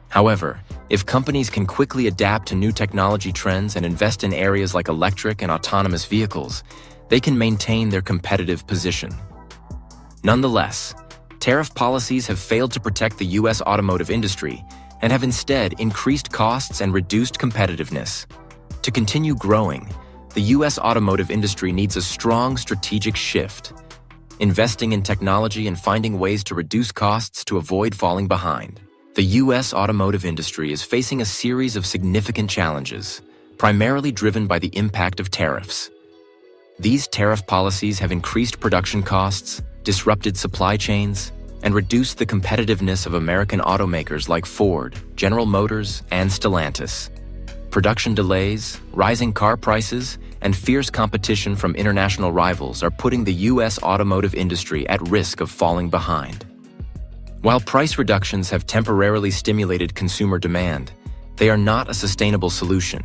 However, if companies can quickly adapt to new technology trends and invest in areas like electric and autonomous vehicles, they can maintain their competitive position. Nonetheless, tariff policies have failed to protect the U.S. automotive industry and have instead increased costs and reduced competitiveness. To continue growing, the U.S. automotive industry needs a strong strategic shift, investing in technology and finding ways to reduce costs to avoid falling behind. The U.S. automotive industry is facing a series of significant challenges, primarily driven by the impact of tariffs. These tariff policies have increased production costs, disrupted supply chains, and reduced the competitiveness of American automakers like Ford, General Motors, and Stellantis. Production delays, rising car prices, and fierce competition from international rivals are putting the U.S. automotive industry at risk of falling behind. While price reductions have temporarily stimulated consumer demand, they are not a sustainable solution.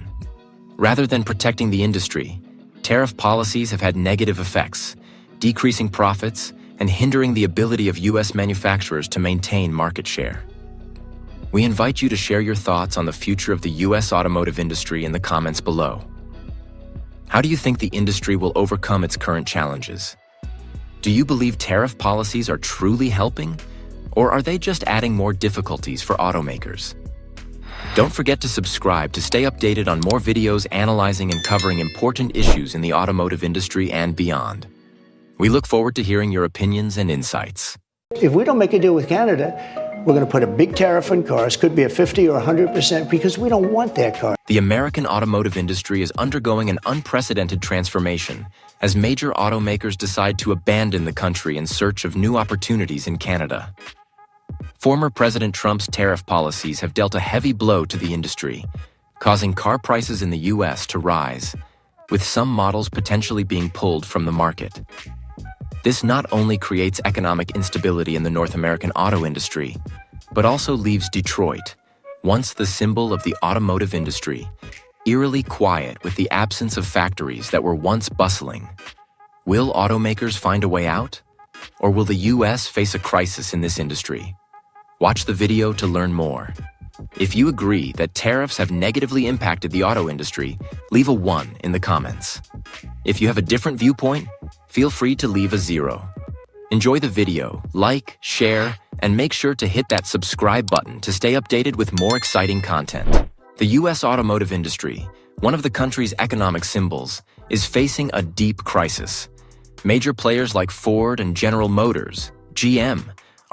Rather than protecting the industry, tariff policies have had negative effects, decreasing profits and hindering the ability of U.S. manufacturers to maintain market share. We invite you to share your thoughts on the future of the U.S. automotive industry in the comments below. How do you think the industry will overcome its current challenges? Do you believe tariff policies are truly helping, or are they just adding more difficulties for automakers? Don't forget to subscribe to stay updated on more videos analyzing and covering important issues in the automotive industry and beyond. We look forward to hearing your opinions and insights. If we don't make a deal with Canada, we're going to put a big tariff on cars, could be a 50 or 100%, because we don't want that car. The American automotive industry is undergoing an unprecedented transformation as major automakers decide to abandon the country in search of new opportunities in Canada. Former President Trump's tariff policies have dealt a heavy blow to the industry, causing car prices in the U.S. to rise, with some models potentially being pulled from the market. This not only creates economic instability in the North American auto industry, but also leaves Detroit, once the symbol of the automotive industry, eerily quiet with the absence of factories that were once bustling. Will automakers find a way out? Or will the U.S. face a crisis in this industry? Watch the video to learn more. If you agree that tariffs have negatively impacted the auto industry, leave a 1 in the comments. If you have a different viewpoint, feel free to leave a 0. Enjoy the video, like, share, and make sure to hit that subscribe button to stay updated with more exciting content. The U.S. automotive industry, one of the country's economic symbols, is facing a deep crisis. Major players like Ford and General Motors, GM,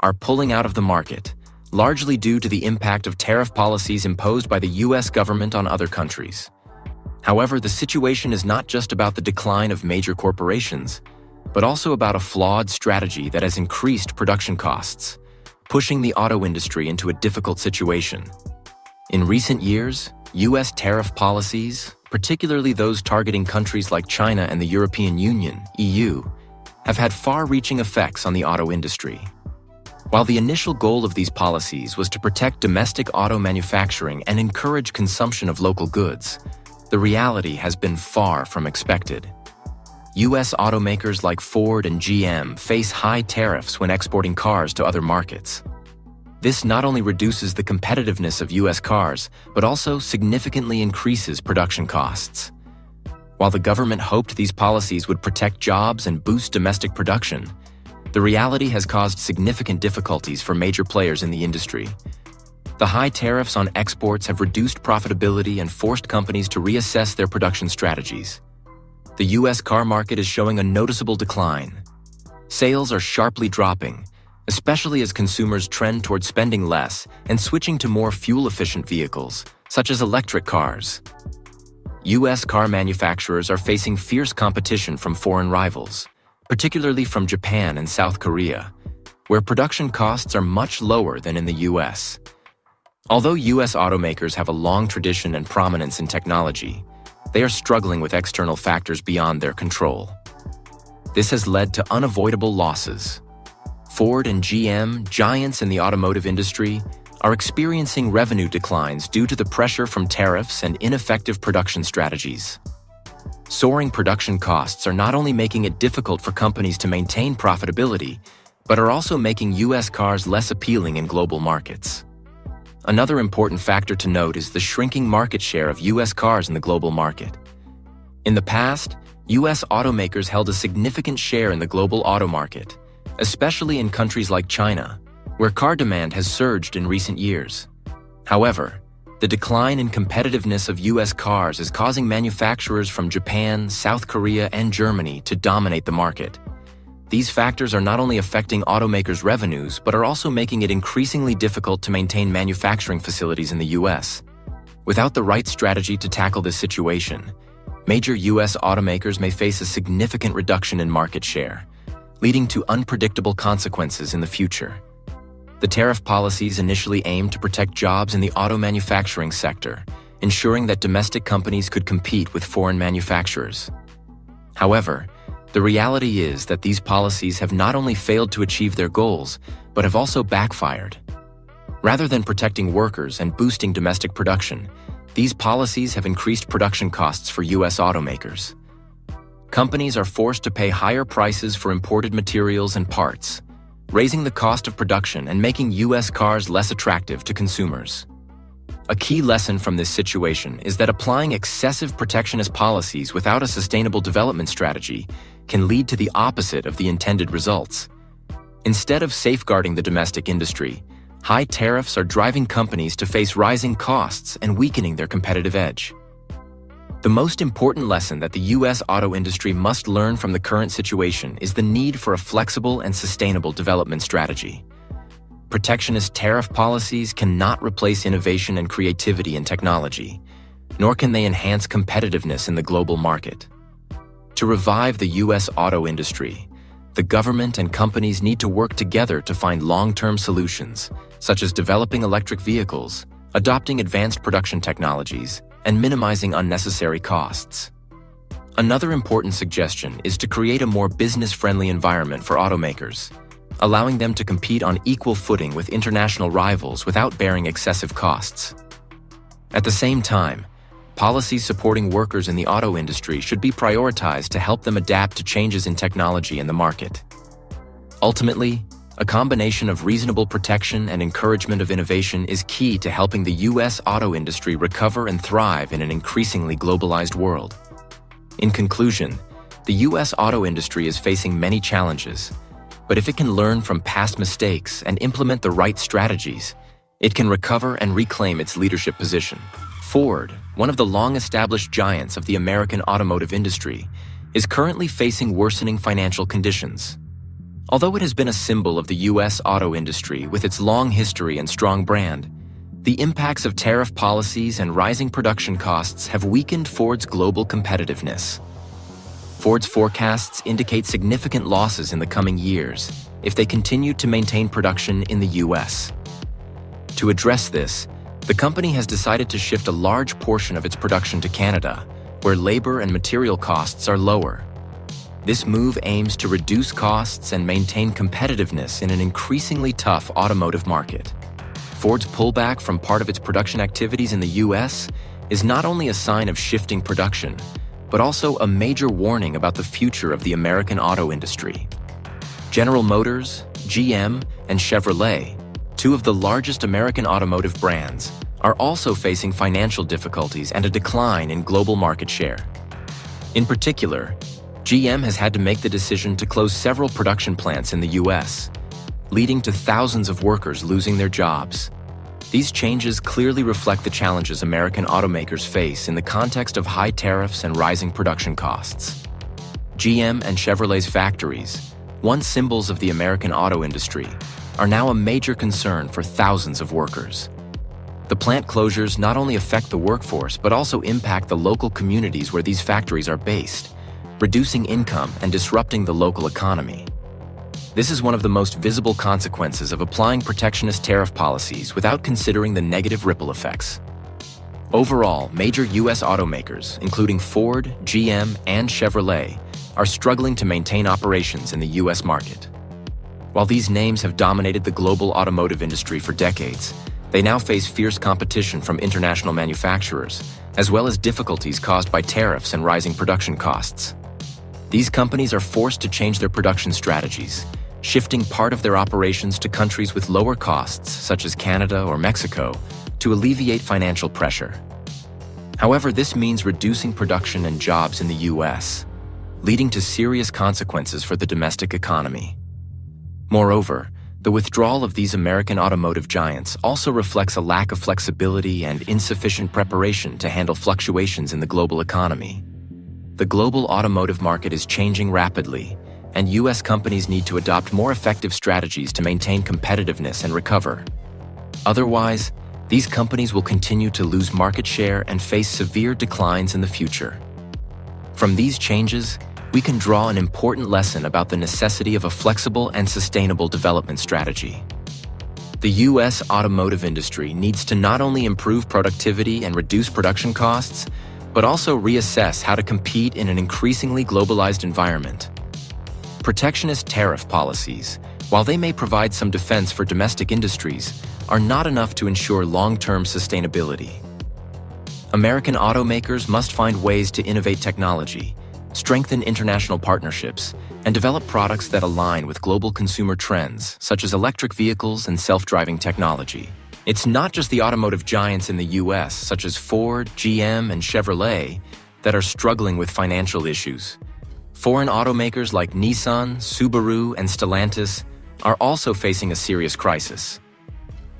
are pulling out of the market, largely due to the impact of tariff policies imposed by the U.S. government on other countries. However, the situation is not just about the decline of major corporations, but also about a flawed strategy that has increased production costs, pushing the auto industry into a difficult situation. In recent years, U.S. tariff policies, particularly those targeting countries like China and the European Union, EU, have had far-reaching effects on the auto industry. While the initial goal of these policies was to protect domestic auto manufacturing and encourage consumption of local goods, the reality has been far from expected. U.S. automakers like Ford and GM face high tariffs when exporting cars to other markets. This not only reduces the competitiveness of U.S. cars, but also significantly increases production costs. While the government hoped these policies would protect jobs and boost domestic production, the reality has caused significant difficulties for major players in the industry. The high tariffs on exports have reduced profitability and forced companies to reassess their production strategies. The U.S. car market is showing a noticeable decline. Sales are sharply dropping, especially as consumers trend toward spending less and switching to more fuel-efficient vehicles, such as electric cars. U.S. car manufacturers are facing fierce competition from foreign rivals, particularly from Japan and South Korea, where production costs are much lower than in the U.S. Although U.S. automakers have a long tradition and prominence in technology, they are struggling with external factors beyond their control. This has led to unavoidable losses. Ford and GM, giants in the automotive industry, are experiencing revenue declines due to the pressure from tariffs and ineffective production strategies. Soaring production costs are not only making it difficult for companies to maintain profitability, but are also making U.S. cars less appealing in global markets. Another important factor to note is the shrinking market share of U.S. cars in the global market. In the past, U.S. automakers held a significant share in the global auto market, especially in countries like China, where car demand has surged in recent years. However, the decline in competitiveness of U.S. cars is causing manufacturers from Japan, South Korea, and Germany to dominate the market. These factors are not only affecting automakers' revenues, but are also making it increasingly difficult to maintain manufacturing facilities in the U.S. Without the right strategy to tackle this situation, Major U.S. automakers may face a significant reduction in market share, leading to unpredictable consequences in the future. The tariff policies initially aimed to protect jobs in the auto manufacturing sector, ensuring that domestic companies could compete with foreign manufacturers. However, the reality is that these policies have not only failed to achieve their goals, but have also backfired. Rather than protecting workers and boosting domestic production, these policies have increased production costs for U.S. automakers. Companies are forced to pay higher prices for imported materials and parts, raising the cost of production and making U.S. cars less attractive to consumers. A key lesson from this situation is that applying excessive protectionist policies without a sustainable development strategy can lead to the opposite of the intended results. Instead of safeguarding the domestic industry, high tariffs are driving companies to face rising costs and weakening their competitive edge. The most important lesson that the U.S. auto industry must learn from the current situation is the need for a flexible and sustainable development strategy. Protectionist tariff policies cannot replace innovation and creativity in technology, nor can they enhance competitiveness in the global market. To revive the U.S. auto industry, the government and companies need to work together to find long-term solutions, such as developing electric vehicles, adopting advanced production technologies, and minimizing unnecessary costs. Another important suggestion is to create a more business-friendly environment for automakers, allowing them to compete on equal footing with international rivals without bearing excessive costs. At the same time, policies supporting workers in the auto industry should be prioritized to help them adapt to changes in technology and the market. Ultimately, a combination of reasonable protection and encouragement of innovation is key to helping the U.S. auto industry recover and thrive in an increasingly globalized world. In conclusion, the U.S. auto industry is facing many challenges, but if it can learn from past mistakes and implement the right strategies, it can recover and reclaim its leadership position. Ford, one of the long-established giants of the American automotive industry, is currently facing worsening financial conditions. Although it has been a symbol of the U.S. auto industry with its long history and strong brand, the impacts of tariff policies and rising production costs have weakened Ford's global competitiveness. Ford's forecasts indicate significant losses in the coming years if they continue to maintain production in the U.S. To address this, the company has decided to shift a large portion of its production to Canada, where labor and material costs are lower. This move aims to reduce costs and maintain competitiveness in an increasingly tough automotive market. Ford's pullback from part of its production activities in the U.S. is not only a sign of shifting production, but also a major warning about the future of the American auto industry. General Motors, GM, and Chevrolet, two of the largest American automotive brands, are also facing financial difficulties and a decline in global market share. In particular, GM has had to make the decision to close several production plants in the U.S., leading to thousands of workers losing their jobs. These changes clearly reflect the challenges American automakers face in the context of high tariffs and rising production costs. GM and Chevrolet's factories, once symbols of the American auto industry, are now a major concern for thousands of workers. The plant closures not only affect the workforce but also impact the local communities where these factories are based, reducing income and disrupting the local economy. This is one of the most visible consequences of applying protectionist tariff policies without considering the negative ripple effects. Overall, major U.S. automakers, including Ford, GM, and Chevrolet, are struggling to maintain operations in the U.S. market. While these names have dominated the global automotive industry for decades, they now face fierce competition from international manufacturers, as well as difficulties caused by tariffs and rising production costs. These companies are forced to change their production strategies, shifting part of their operations to countries with lower costs, such as Canada or Mexico, to alleviate financial pressure. However, this means reducing production and jobs in the U.S., leading to serious consequences for the domestic economy. Moreover, the withdrawal of these American automotive giants also reflects a lack of flexibility and insufficient preparation to handle fluctuations in the global economy. The global automotive market is changing rapidly, and U.S. companies need to adopt more effective strategies to maintain competitiveness and recover. Otherwise, these companies will continue to lose market share and face severe declines in the future. From these changes, we can draw an important lesson about the necessity of a flexible and sustainable development strategy. The U.S. automotive industry needs to not only improve productivity and reduce production costs, but also reassess how to compete in an increasingly globalized environment. Protectionist tariff policies, while they may provide some defense for domestic industries, are not enough to ensure long-term sustainability. American automakers must find ways to innovate technology, strengthen international partnerships, and develop products that align with global consumer trends, such as electric vehicles and self-driving technology. It's not just the automotive giants in the U.S., such as Ford, GM, and Chevrolet, that are struggling with financial issues. Foreign automakers like Nissan, Subaru, and Stellantis are also facing a serious crisis.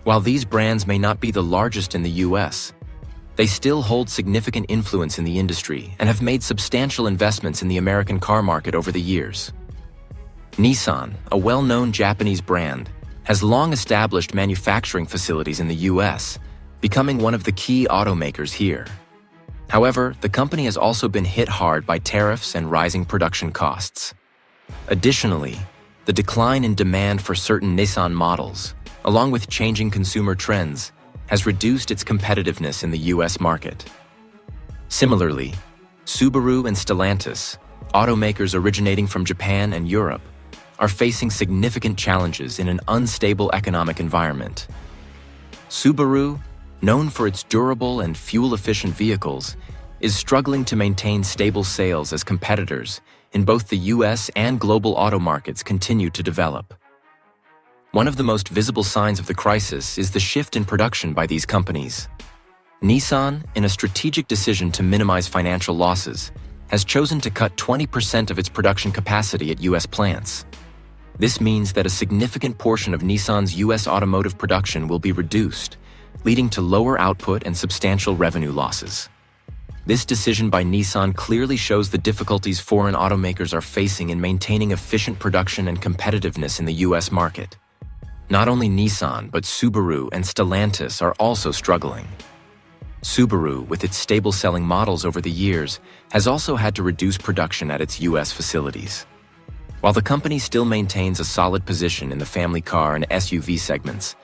While these brands may not be the largest in the U.S., they still hold significant influence in the industry and have made substantial investments in the American car market over the years. Nissan, a well-known Japanese brand, has long established manufacturing facilities in the U.S., becoming one of the key automakers here. However, the company has also been hit hard by tariffs and rising production costs. Additionally, the decline in demand for certain Nissan models, along with changing consumer trends, has reduced its competitiveness in the U.S. market. Similarly, Subaru and Stellantis, automakers originating from Japan and Europe, are facing significant challenges in an unstable economic environment. Subaru, known for its durable and fuel-efficient vehicles, is struggling to maintain stable sales as competitors in both the U.S. and global auto markets continue to develop. One of the most visible signs of the crisis is the shift in production by these companies. Nissan, in a strategic decision to minimize financial losses, has chosen to cut 20% of its production capacity at U.S. plants. This means that a significant portion of Nissan's U.S. automotive production will be reduced, leading to lower output and substantial revenue losses. This decision by Nissan clearly shows the difficulties foreign automakers are facing in maintaining efficient production and competitiveness in the U.S. market. Not only Nissan, but Subaru and Stellantis are also struggling. Subaru, with its stable-selling models over the years, has also had to reduce production at its U.S. facilities. While the company still maintains a solid position in the family car and SUV segments,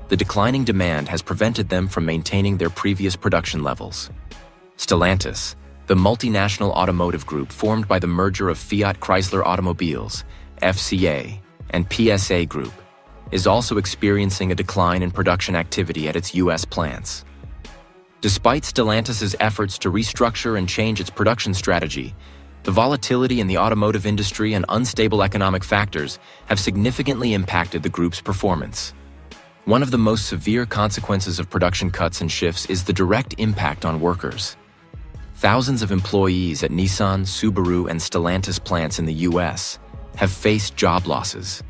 the declining demand has prevented them from maintaining their previous production levels. Stellantis, the multinational automotive group formed by the merger of Fiat Chrysler Automobiles, FCA, and PSA Group, is also experiencing a decline in production activity at its U.S. plants. Despite Stellantis' efforts to restructure and change its production strategy, the volatility in the automotive industry and unstable economic factors have significantly impacted the group's performance. One of the most severe consequences of production cuts and shifts is the direct impact on workers. Thousands of employees at Nissan, Subaru, and Stellantis plants in the U.S. have faced job losses.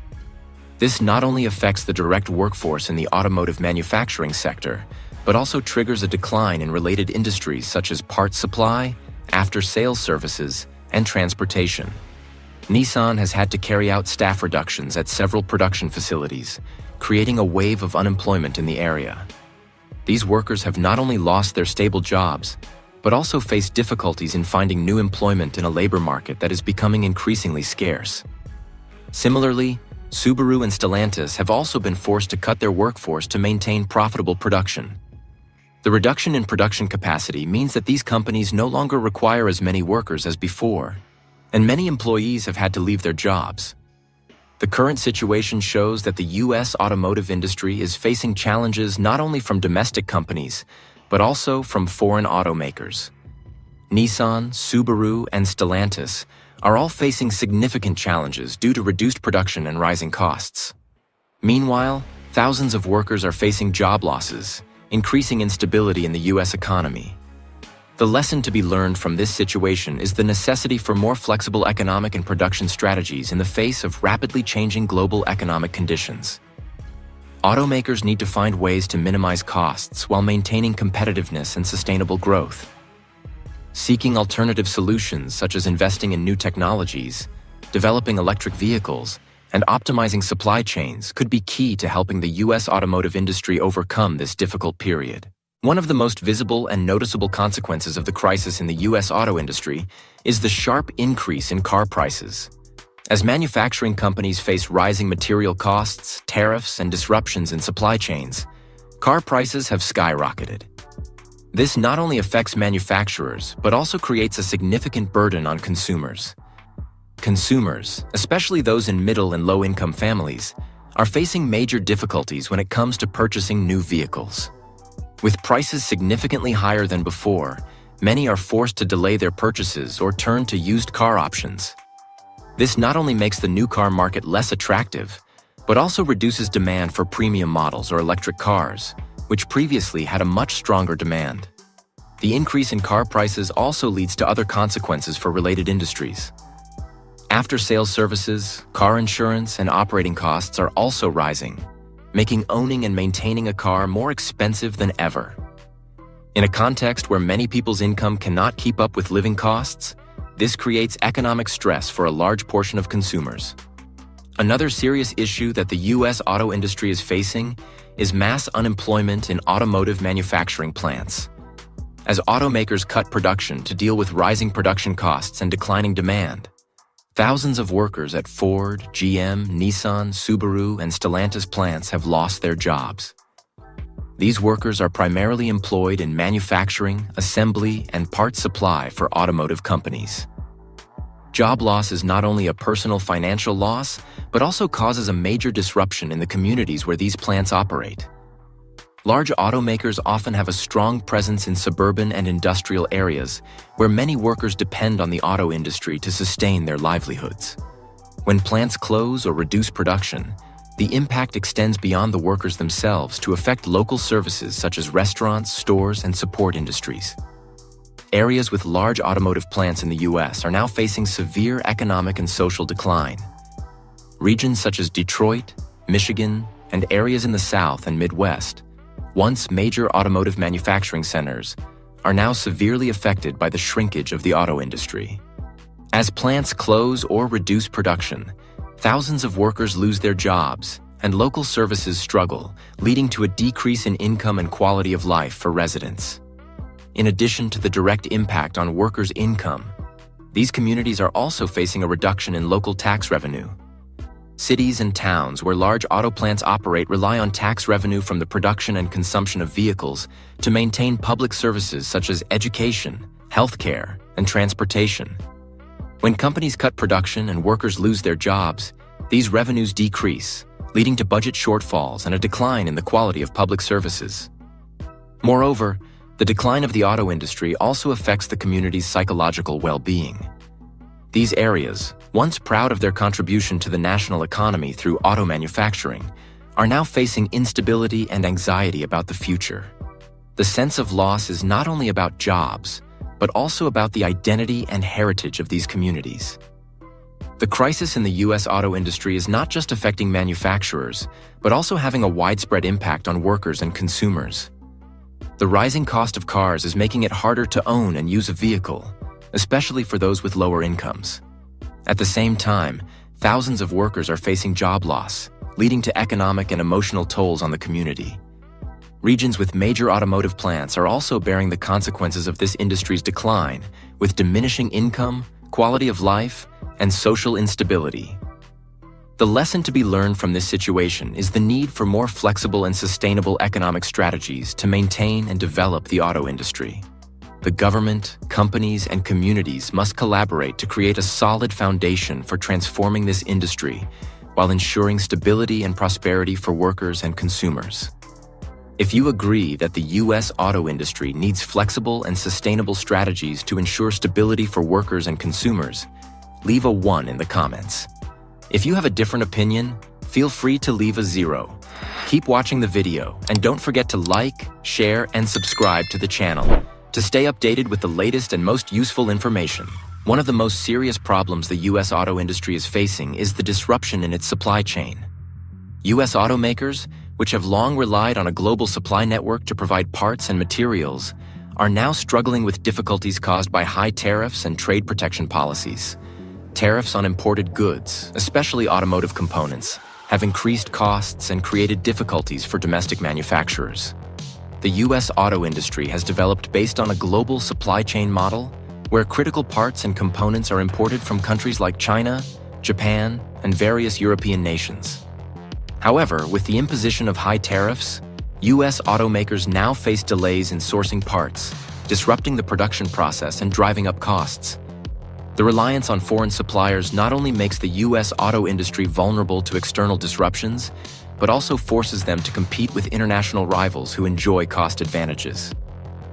This not only affects the direct workforce in the automotive manufacturing sector, but also triggers a decline in related industries such as parts supply, after-sales services, and transportation. Nissan has had to carry out staff reductions at several production facilities, creating a wave of unemployment in the area. These workers have not only lost their stable jobs, but also face difficulties in finding new employment in a labor market that is becoming increasingly scarce. Similarly, Subaru and Stellantis have also been forced to cut their workforce to maintain profitable production. The reduction in production capacity means that these companies no longer require as many workers as before, and many employees have had to leave their jobs. The current situation shows that the U.S. automotive industry is facing challenges not only from domestic companies, but also from foreign automakers. Nissan, Subaru, and Stellantis are all facing significant challenges due to reduced production and rising costs. Meanwhile, thousands of workers are facing job losses, increasing instability in the U.S. economy. The lesson to be learned from this situation is the necessity for more flexible economic and production strategies in the face of rapidly changing global economic conditions. Automakers need to find ways to minimize costs while maintaining competitiveness and sustainable growth. Seeking alternative solutions such as investing in new technologies, developing electric vehicles, and optimizing supply chains could be key to helping the U.S. automotive industry overcome this difficult period. One of the most visible and noticeable consequences of the crisis in the U.S. auto industry is the sharp increase in car prices. As manufacturing companies face rising material costs, tariffs, and disruptions in supply chains, car prices have skyrocketed. This not only affects manufacturers, but also creates a significant burden on consumers. Consumers, especially those in middle and low-income families, are facing major difficulties when it comes to purchasing new vehicles. With prices significantly higher than before, many are forced to delay their purchases or turn to used car options. This not only makes the new car market less attractive, but also reduces demand for premium models or electric cars, which previously had a much stronger demand. The increase in car prices also leads to other consequences for related industries. After-sales services, car insurance, and operating costs are also rising, making owning and maintaining a car more expensive than ever. In a context where many people's income cannot keep up with living costs, this creates economic stress for a large portion of consumers. Another serious issue that the U.S. auto industry is facing is mass unemployment in automotive manufacturing plants. As automakers cut production to deal with rising production costs and declining demand, thousands of workers at Ford, GM, Nissan, Subaru, and Stellantis plants have lost their jobs. These workers are primarily employed in manufacturing, assembly, and parts supply for automotive companies. Job loss is not only a personal financial loss, but also causes a major disruption in the communities where these plants operate. Large automakers often have a strong presence in suburban and industrial areas, where many workers depend on the auto industry to sustain their livelihoods. When plants close or reduce production, the impact extends beyond the workers themselves to affect local services such as restaurants, stores, and support industries. Areas with large automotive plants in the U.S. are now facing severe economic and social decline. Regions such as Detroit, Michigan, and areas in the South and Midwest, once major automotive manufacturing centers, are now severely affected by the shrinkage of the auto industry. As plants close or reduce production, thousands of workers lose their jobs, and local services struggle, leading to a decrease in income and quality of life for residents. In addition to the direct impact on workers' income, these communities are also facing a reduction in local tax revenue. Cities and towns where large auto plants operate rely on tax revenue from the production and consumption of vehicles to maintain public services such as education, healthcare, and transportation. When companies cut production and workers lose their jobs, these revenues decrease, leading to budget shortfalls and a decline in the quality of public services. Moreover, the decline of the auto industry also affects the community's psychological well-being. These areas, once proud of their contribution to the national economy through auto manufacturing, are now facing instability and anxiety about the future. The sense of loss is not only about jobs, but also about the identity and heritage of these communities. The crisis in the U.S. auto industry is not just affecting manufacturers, but also having a widespread impact on workers and consumers. The rising cost of cars is making it harder to own and use a vehicle, especially for those with lower incomes. At the same time, thousands of workers are facing job loss, leading to economic and emotional tolls on the community. Regions with major automotive plants are also bearing the consequences of this industry's decline, with diminishing income, quality of life, and social instability. The lesson to be learned from this situation is the need for more flexible and sustainable economic strategies to maintain and develop the auto industry. The government, companies, and communities must collaborate to create a solid foundation for transforming this industry while ensuring stability and prosperity for workers and consumers. If you agree that the U.S. auto industry needs flexible and sustainable strategies to ensure stability for workers and consumers, leave a 1 in the comments. If you have a different opinion, feel free to leave a 0. Keep watching the video, and don't forget to like, share, and subscribe to the channel to stay updated with the latest and most useful information. One of the most serious problems the U.S. auto industry is facing is the disruption in its supply chain. U.S. automakers, which have long relied on a global supply network to provide parts and materials, are now struggling with difficulties caused by high tariffs and trade protection policies. Tariffs on imported goods, especially automotive components, have increased costs and created difficulties for domestic manufacturers. the U.S. auto industry has developed based on a global supply chain model where critical parts and components are imported from countries like China, Japan, and various European nations. However, with the imposition of high tariffs, U.S. automakers now face delays in sourcing parts, disrupting the production process and driving up costs. The reliance on foreign suppliers not only makes the U.S. auto industry vulnerable to external disruptions, but also forces them to compete with international rivals who enjoy cost advantages.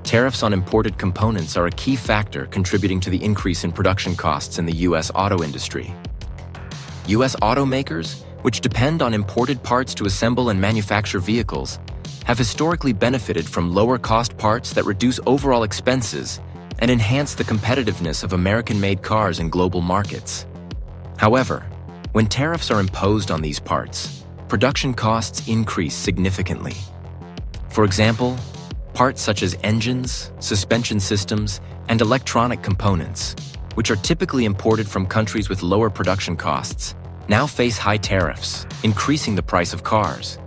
Tariffs on imported components are a key factor contributing to the increase in production costs in the U.S. auto industry. U.S. automakers, which depend on imported parts to assemble and manufacture vehicles, have historically benefited from lower-cost parts that reduce overall expenses and enhance the competitiveness of American-made cars in global markets. However, when tariffs are imposed on these parts, production costs increase significantly. For example, parts such as engines, suspension systems, and electronic components, which are typically imported from countries with lower production costs, now face high tariffs, increasing the price of cars.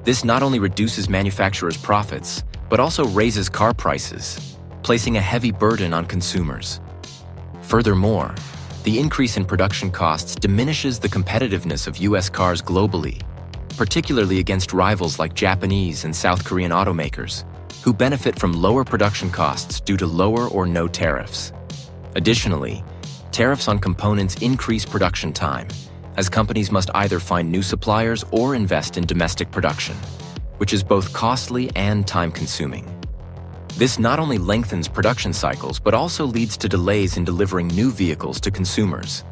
This not only reduces manufacturers' profits, but also raises car prices, placing a heavy burden on consumers. Furthermore, the increase in production costs diminishes the competitiveness of U.S. cars globally, particularly against rivals like Japanese and South Korean automakers, who benefit from lower production costs due to lower or no tariffs. Additionally, tariffs on components increase production time, as companies must either find new suppliers or invest in domestic production, which is both costly and time-consuming. This not only lengthens production cycles, but also leads to delays in delivering new vehicles to consumers.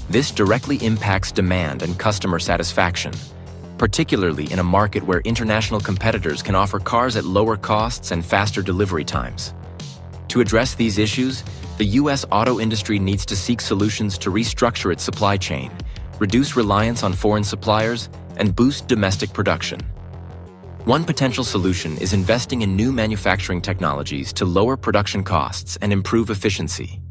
This directly impacts demand and customer satisfaction, particularly in a market where international competitors can offer cars at lower costs and faster delivery times. To address these issues, the U.S. auto industry needs to seek solutions to restructure its supply chain, reduce reliance on foreign suppliers, and boost domestic production. One potential solution is investing in new manufacturing technologies to lower production costs and improve efficiency.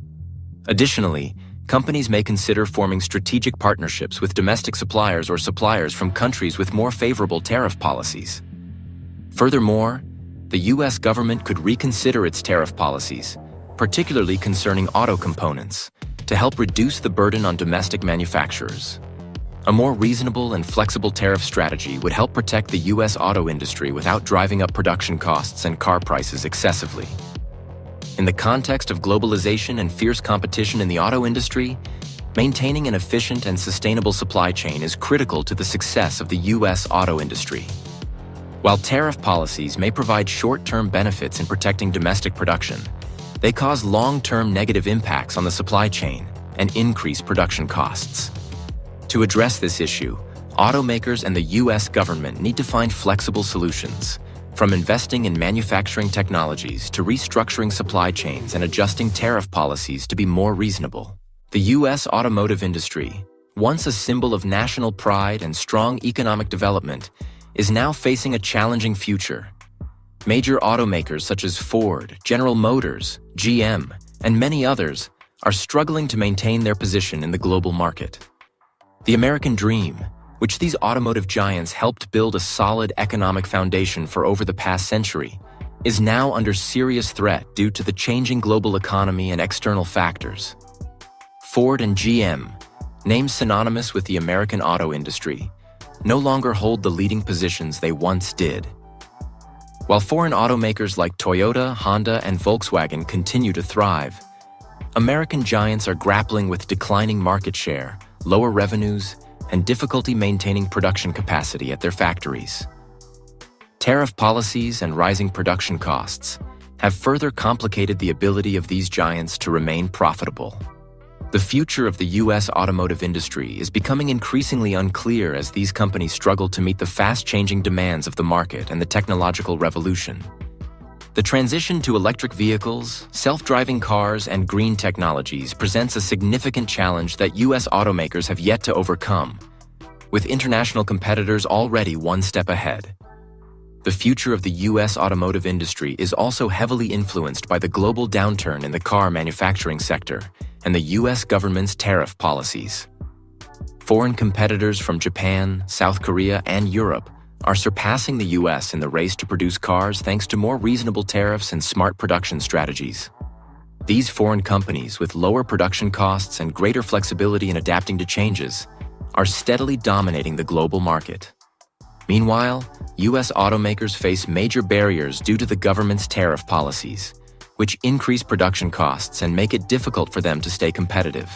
Additionally, companies may consider forming strategic partnerships with domestic suppliers or suppliers from countries with more favorable tariff policies. Furthermore, the U.S. government could reconsider its tariff policies, particularly concerning auto components, to help reduce the burden on domestic manufacturers. A more reasonable and flexible tariff strategy would help protect the U.S. auto industry without driving up production costs and car prices excessively. In the context of globalization and fierce competition in the auto industry, maintaining an efficient and sustainable supply chain is critical to the success of the U.S. auto industry. While tariff policies may provide short-term benefits in protecting domestic production, they cause long-term negative impacts on the supply chain and increase production costs. To address this issue, automakers and the U.S. government need to find flexible solutions, from investing in manufacturing technologies to restructuring supply chains and adjusting tariff policies to be more reasonable. The U.S. automotive industry, once a symbol of national pride and strong economic development, is now facing a challenging future. Major automakers such as Ford, General Motors, GM, and many others are struggling to maintain their position in the global market. The American dream, which these automotive giants helped build a solid economic foundation for over the past century, is now under serious threat due to the changing global economy and external factors. Ford and GM, names synonymous with the American auto industry, no longer hold the leading positions they once did. While foreign automakers like Toyota, Honda, and Volkswagen continue to thrive, American giants are grappling with declining market share, lower revenues, and difficulty maintaining production capacity at their factories. Tariff policies and rising production costs have further complicated the ability of these giants to remain profitable. The future of the U.S. automotive industry is becoming increasingly unclear as these companies struggle to meet the fast-changing demands of the market and the technological revolution. The transition to electric vehicles, self-driving cars, and green technologies presents a significant challenge that U.S. automakers have yet to overcome, with international competitors already one step ahead. The future of the U.S. automotive industry is also heavily influenced by the global downturn in the car manufacturing sector and the U.S. government's tariff policies. Foreign competitors from Japan, South Korea, and Europe are surpassing the US in the race to produce cars thanks to more reasonable tariffs and smart production strategies. These foreign companies, with lower production costs and greater flexibility in adapting to changes, are steadily dominating the global market. Meanwhile, US automakers face major barriers due to the government's tariff policies, which increase production costs and make it difficult for them to stay competitive.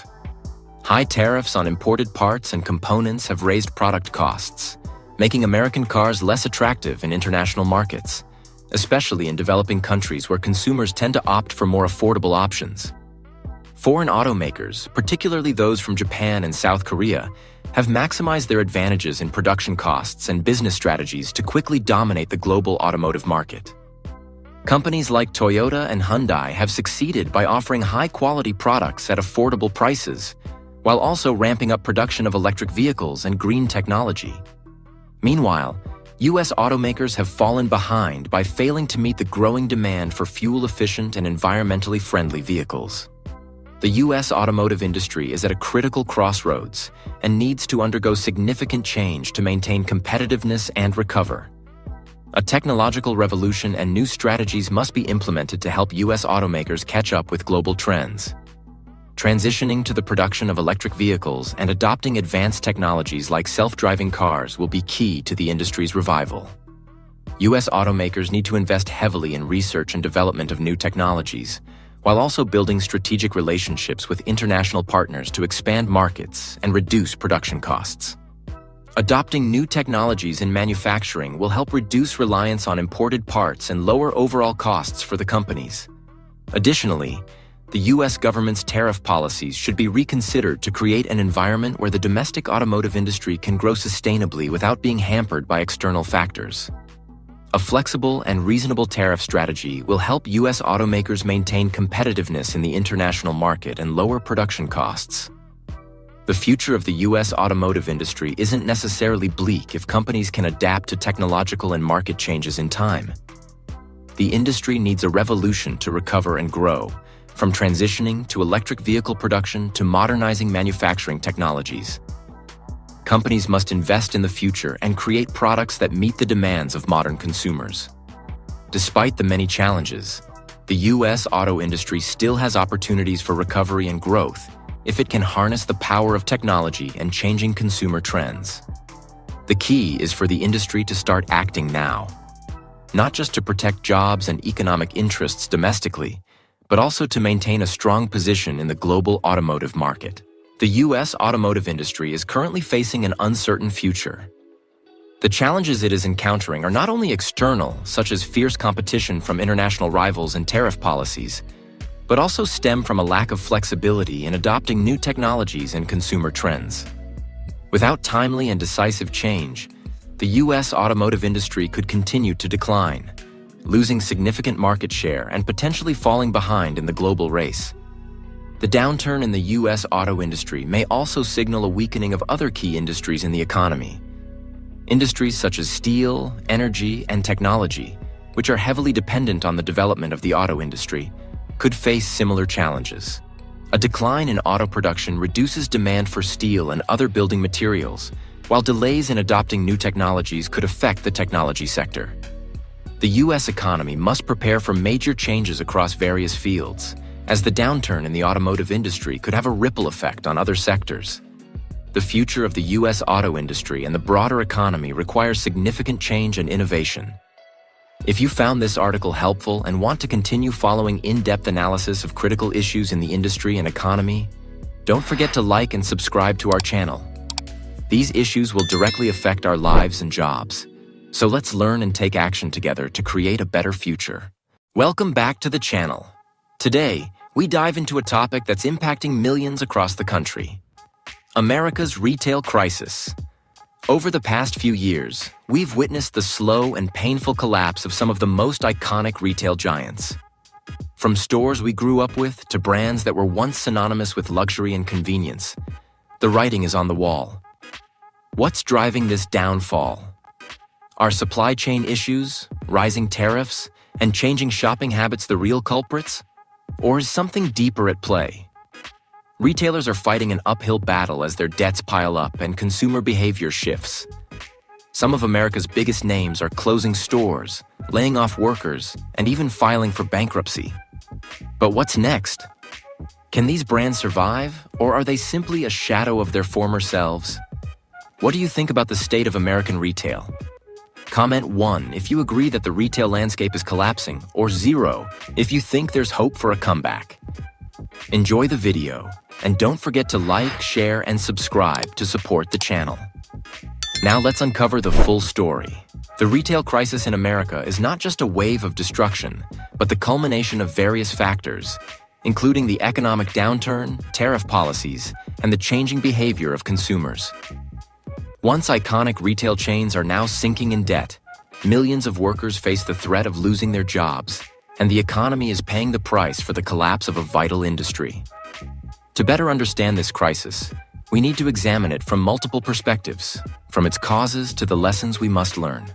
High tariffs on imported parts and components have raised product costs, making American cars less attractive in international markets, especially in developing countries where consumers tend to opt for more affordable options. Foreign automakers, particularly those from Japan and South Korea, have maximized their advantages in production costs and business strategies to quickly dominate the global automotive market. Companies like Toyota and Hyundai have succeeded by offering high-quality products at affordable prices, while also ramping up production of electric vehicles and green technology. Meanwhile, US automakers have fallen behind by failing to meet the growing demand for fuel-efficient and environmentally friendly vehicles. The US automotive industry is at a critical crossroads and needs to undergo significant change to maintain competitiveness and recover. A technological revolution and new strategies must be implemented to help US automakers catch up with global trends. Transitioning to the production of electric vehicles and adopting advanced technologies like self-driving cars will be key to the industry's revival. US automakers need to invest heavily in research and development of new technologies, while also building strategic relationships with international partners to expand markets and reduce production costs. Adopting new technologies in manufacturing will help reduce reliance on imported parts and lower overall costs for the companies. Additionally, the US government's tariff policies should be reconsidered to create an environment where the domestic automotive industry can grow sustainably without being hampered by external factors. A flexible and reasonable tariff strategy will help US automakers maintain competitiveness in the international market and lower production costs. The future of the US automotive industry isn't necessarily bleak if companies can adapt to technological and market changes in time. The industry needs a revolution to recover and grow, from transitioning to electric vehicle production to modernizing manufacturing technologies. Companies must invest in the future and create products that meet the demands of modern consumers. Despite the many challenges, the US auto industry still has opportunities for recovery and growth if it can harness the power of technology and changing consumer trends. The key is for the industry to start acting now, not just to protect jobs and economic interests domestically, but also to maintain a strong position in the global automotive market. The US automotive industry is currently facing an uncertain future. The challenges it is encountering are not only external, such as fierce competition from international rivals and tariff policies, but also stem from a lack of flexibility in adopting new technologies and consumer trends. Without timely and decisive change, the US automotive industry could continue to decline, losing significant market share and potentially falling behind in the global race. The downturn in the US auto industry may also signal a weakening of other key industries in the economy. Industries such as steel, energy, and technology, which are heavily dependent on the development of the auto industry, could face similar challenges. A decline in auto production reduces demand for steel and other building materials, while delays in adopting new technologies could affect the technology sector. The US economy must prepare for major changes across various fields, as the downturn in the automotive industry could have a ripple effect on other sectors. The future of the US auto industry and the broader economy requires significant change and innovation. If you found this article helpful and want to continue following in-depth analysis of critical issues in the industry and economy, don't forget to like and subscribe to our channel. These issues will directly affect our lives and jobs, so let's learn and take action together to create a better future. Welcome back to the channel. Today, we dive into a topic that's impacting millions across the country: America's retail crisis. Over the past few years, we've witnessed the slow and painful collapse of some of the most iconic retail giants. From stores we grew up with to brands that were once synonymous with luxury and convenience, the writing is on the wall. What's driving this downfall? Are supply chain issues, rising tariffs, and changing shopping habits the real culprits? Or is something deeper at play? Retailers are fighting an uphill battle as their debts pile up and consumer behavior shifts. Some of America's biggest names are closing stores, laying off workers, and even filing for bankruptcy. But what's next? Can these brands survive, or are they simply a shadow of their former selves? What do you think about the state of American retail? Comment 1 if you agree that the retail landscape is collapsing, or 0 if you think there's hope for a comeback. Enjoy the video, and don't forget to like, share, and subscribe to support the channel. Now let's uncover the full story. The retail crisis in America is not just a wave of destruction, but the culmination of various factors, including the economic downturn, tariff policies, and the changing behavior of consumers. Once iconic retail chains are now sinking in debt, millions of workers face the threat of losing their jobs, and the economy is paying the price for the collapse of a vital industry. To better understand this crisis, we need to examine it from multiple perspectives, from its causes to the lessons we must learn.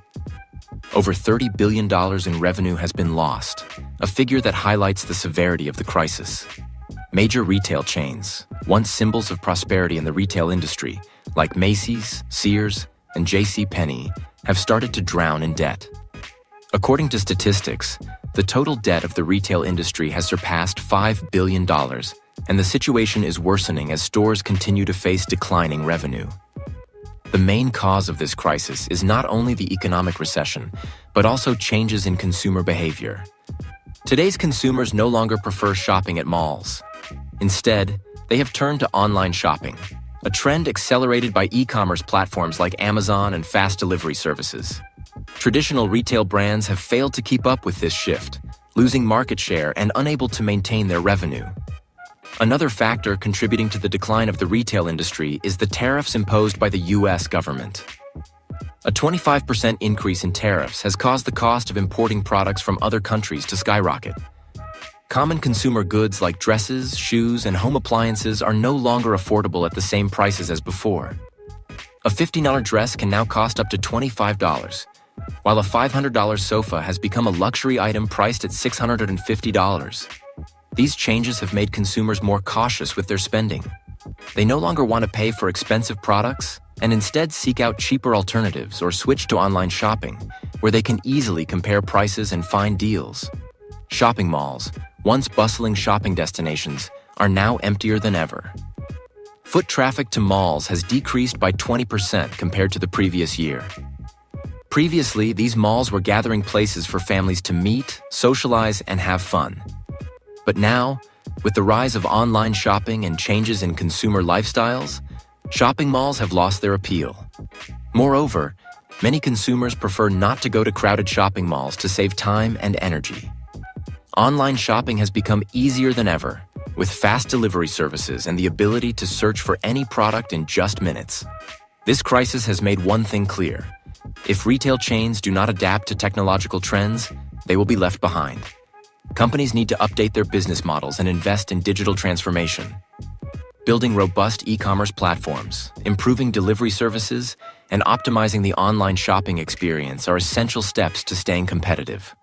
Over $30 billion in revenue has been lost, a figure that highlights the severity of the crisis. Major retail chains, once symbols of prosperity in the retail industry, like Macy's, Sears, and JCPenney, have started to drown in debt. According to statistics, the total debt of the retail industry has surpassed $5 billion, and the situation is worsening as stores continue to face declining revenue. The main cause of this crisis is not only the economic recession, but also changes in consumer behavior. Today's consumers no longer prefer shopping at malls. Instead, they have turned to online shopping, a trend accelerated by e-commerce platforms like Amazon and fast delivery services. Traditional retail brands have failed to keep up with this shift, losing market share and unable to maintain their revenue. Another factor contributing to the decline of the retail industry is the tariffs imposed by the U.S. government. A 25% increase in tariffs has caused the cost of importing products from other countries to skyrocket. Common consumer goods like dresses, shoes, and home appliances are no longer affordable at the same prices as before. A $50 dress can now cost up to $25, while a $500 sofa has become a luxury item priced at $650. These changes have made consumers more cautious with their spending. They no longer want to pay for expensive products and instead seek out cheaper alternatives or switch to online shopping, where they can easily compare prices and find deals. Shopping malls, once bustling shopping destinations, are now emptier than ever. Foot traffic to malls has decreased by 20% compared to the previous year. Previously, these malls were gathering places for families to meet, socialize, and have fun. But now, with the rise of online shopping and changes in consumer lifestyles, shopping malls have lost their appeal. Moreover, many consumers prefer not to go to crowded shopping malls to save time and energy. Online shopping has become easier than ever, with fast delivery services and the ability to search for any product in just minutes. This crisis has made one thing clear: if retail chains do not adapt to technological trends, they will be left behind. Companies need to update their business models and invest in digital transformation. Building robust e-commerce platforms, improving delivery services, and optimizing the online shopping experience are essential steps to staying competitive.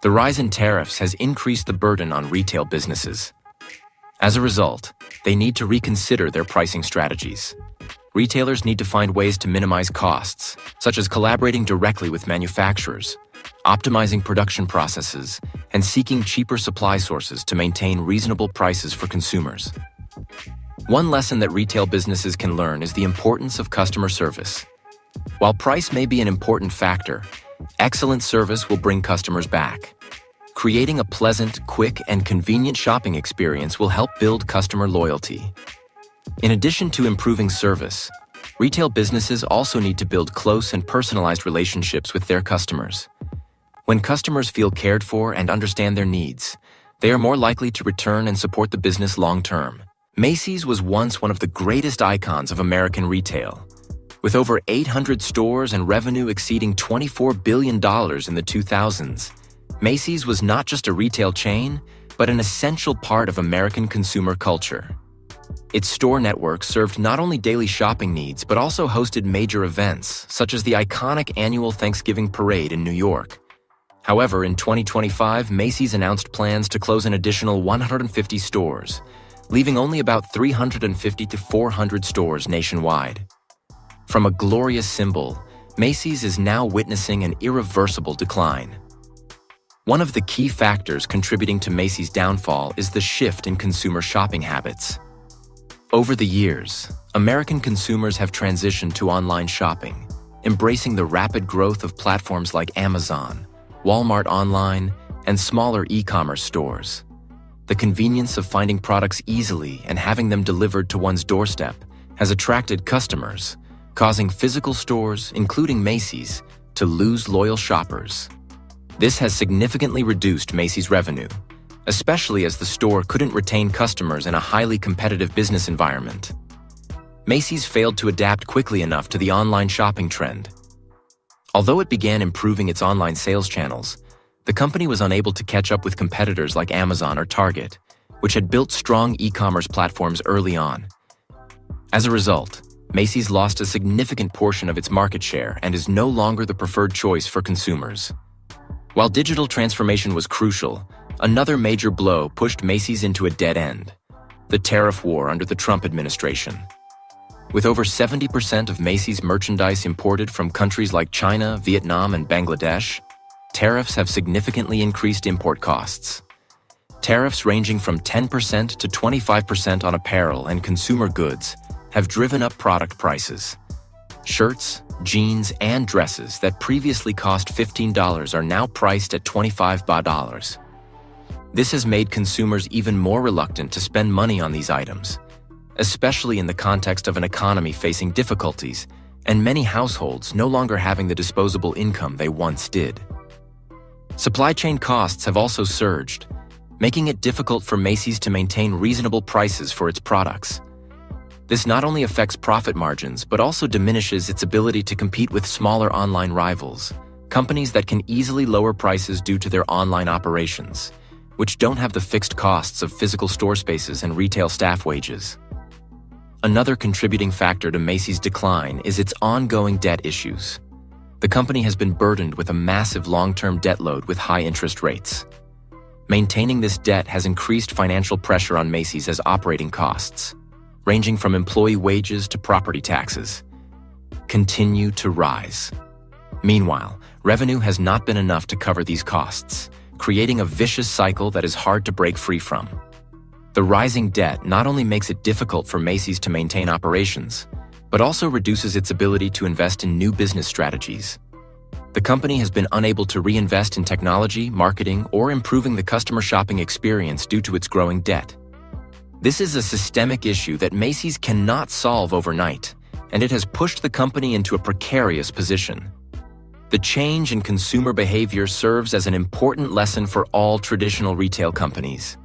The rise in tariffs has increased the burden on retail businesses. As a result, they need to reconsider their pricing strategies. Retailers need to find ways to minimize costs, such as collaborating directly with manufacturers, optimizing production processes, and seeking cheaper supply sources to maintain reasonable prices for consumers. One lesson that retail businesses can learn is the importance of customer service. While price may be an important factor, excellent service will bring customers back. Creating a pleasant, quick, and convenient shopping experience will help build customer loyalty. In addition to improving service, retail businesses also need to build close and personalized relationships with their customers. When customers feel cared for and understand their needs, they are more likely to return and support the business long-term. Macy's was once one of the greatest icons of American retail. With over 800 stores and revenue exceeding $24 billion in the 2000s, Macy's was not just a retail chain, but an essential part of American consumer culture. Its store network served not only daily shopping needs, but also hosted major events, such as the iconic annual Thanksgiving Parade in New York. However, in 2025, Macy's announced plans to close an additional 150 stores, leaving only about 350 to 400 stores nationwide. From a glorious symbol, Macy's is now witnessing an irreversible decline. One of the key factors contributing to Macy's downfall is the shift in consumer shopping habits. Over the years, American consumers have transitioned to online shopping, embracing the rapid growth of platforms like Amazon, Walmart Online, and smaller e-commerce stores. The convenience of finding products easily and having them delivered to one's doorstep has attracted customers, causing physical stores, including Macy's, to lose loyal shoppers. This has significantly reduced Macy's revenue, especially as the store couldn't retain customers in a highly competitive business environment. Macy's failed to adapt quickly enough to the online shopping trend. Although it began improving its online sales channels, the company was unable to catch up with competitors like Amazon or Target, which had built strong e-commerce platforms early on. As a result, Macy's lost a significant portion of its market share and is no longer the preferred choice for consumers. While digital transformation was crucial, another major blow pushed Macy's into a dead end: the tariff war under the Trump administration. With over 70% of Macy's merchandise imported from countries like China, Vietnam, and Bangladesh, tariffs have significantly increased import costs. Tariffs ranging from 10% to 25% on apparel and consumer goods have driven up product prices. Shirts, jeans, and dresses that previously cost $15 are now priced at $25. This has made consumers even more reluctant to spend money on these items, especially in the context of an economy facing difficulties and many households no longer having the disposable income they once did. Supply chain costs have also surged, making it difficult for Macy's to maintain reasonable prices for its products. This not only affects profit margins, but also diminishes its ability to compete with smaller online rivals, companies that can easily lower prices due to their online operations, which don't have the fixed costs of physical store spaces and retail staff wages. Another contributing factor to Macy's decline is its ongoing debt issues. The company has been burdened with a massive long-term debt load with high interest rates. Maintaining this debt has increased financial pressure on Macy's as operating costs, ranging from employee wages to property taxes, continue to rise. Meanwhile, revenue has not been enough to cover these costs, creating a vicious cycle that is hard to break free from. The rising debt not only makes it difficult for Macy's to maintain operations, but also reduces its ability to invest in new business strategies. The company has been unable to reinvest in technology, marketing, or improving the customer shopping experience due to its growing debt. This is a systemic issue that Macy's cannot solve overnight, and it has pushed the company into a precarious position. The change in consumer behavior serves as an important lesson for all traditional retail companies.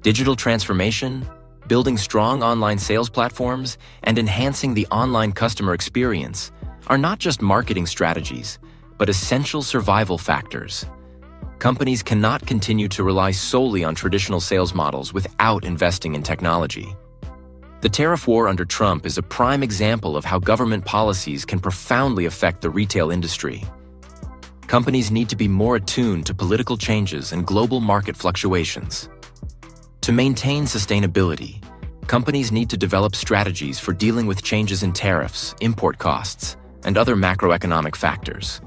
Digital transformation, building strong online sales platforms, and enhancing the online customer experience are not just marketing strategies, but essential survival factors. Companies cannot continue to rely solely on traditional sales models without investing in technology. The tariff war under Trump is a prime example of how government policies can profoundly affect the retail industry. Companies need to be more attuned to political changes and global market fluctuations. To maintain sustainability, companies need to develop strategies for dealing with changes in tariffs, import costs, and other macroeconomic factors.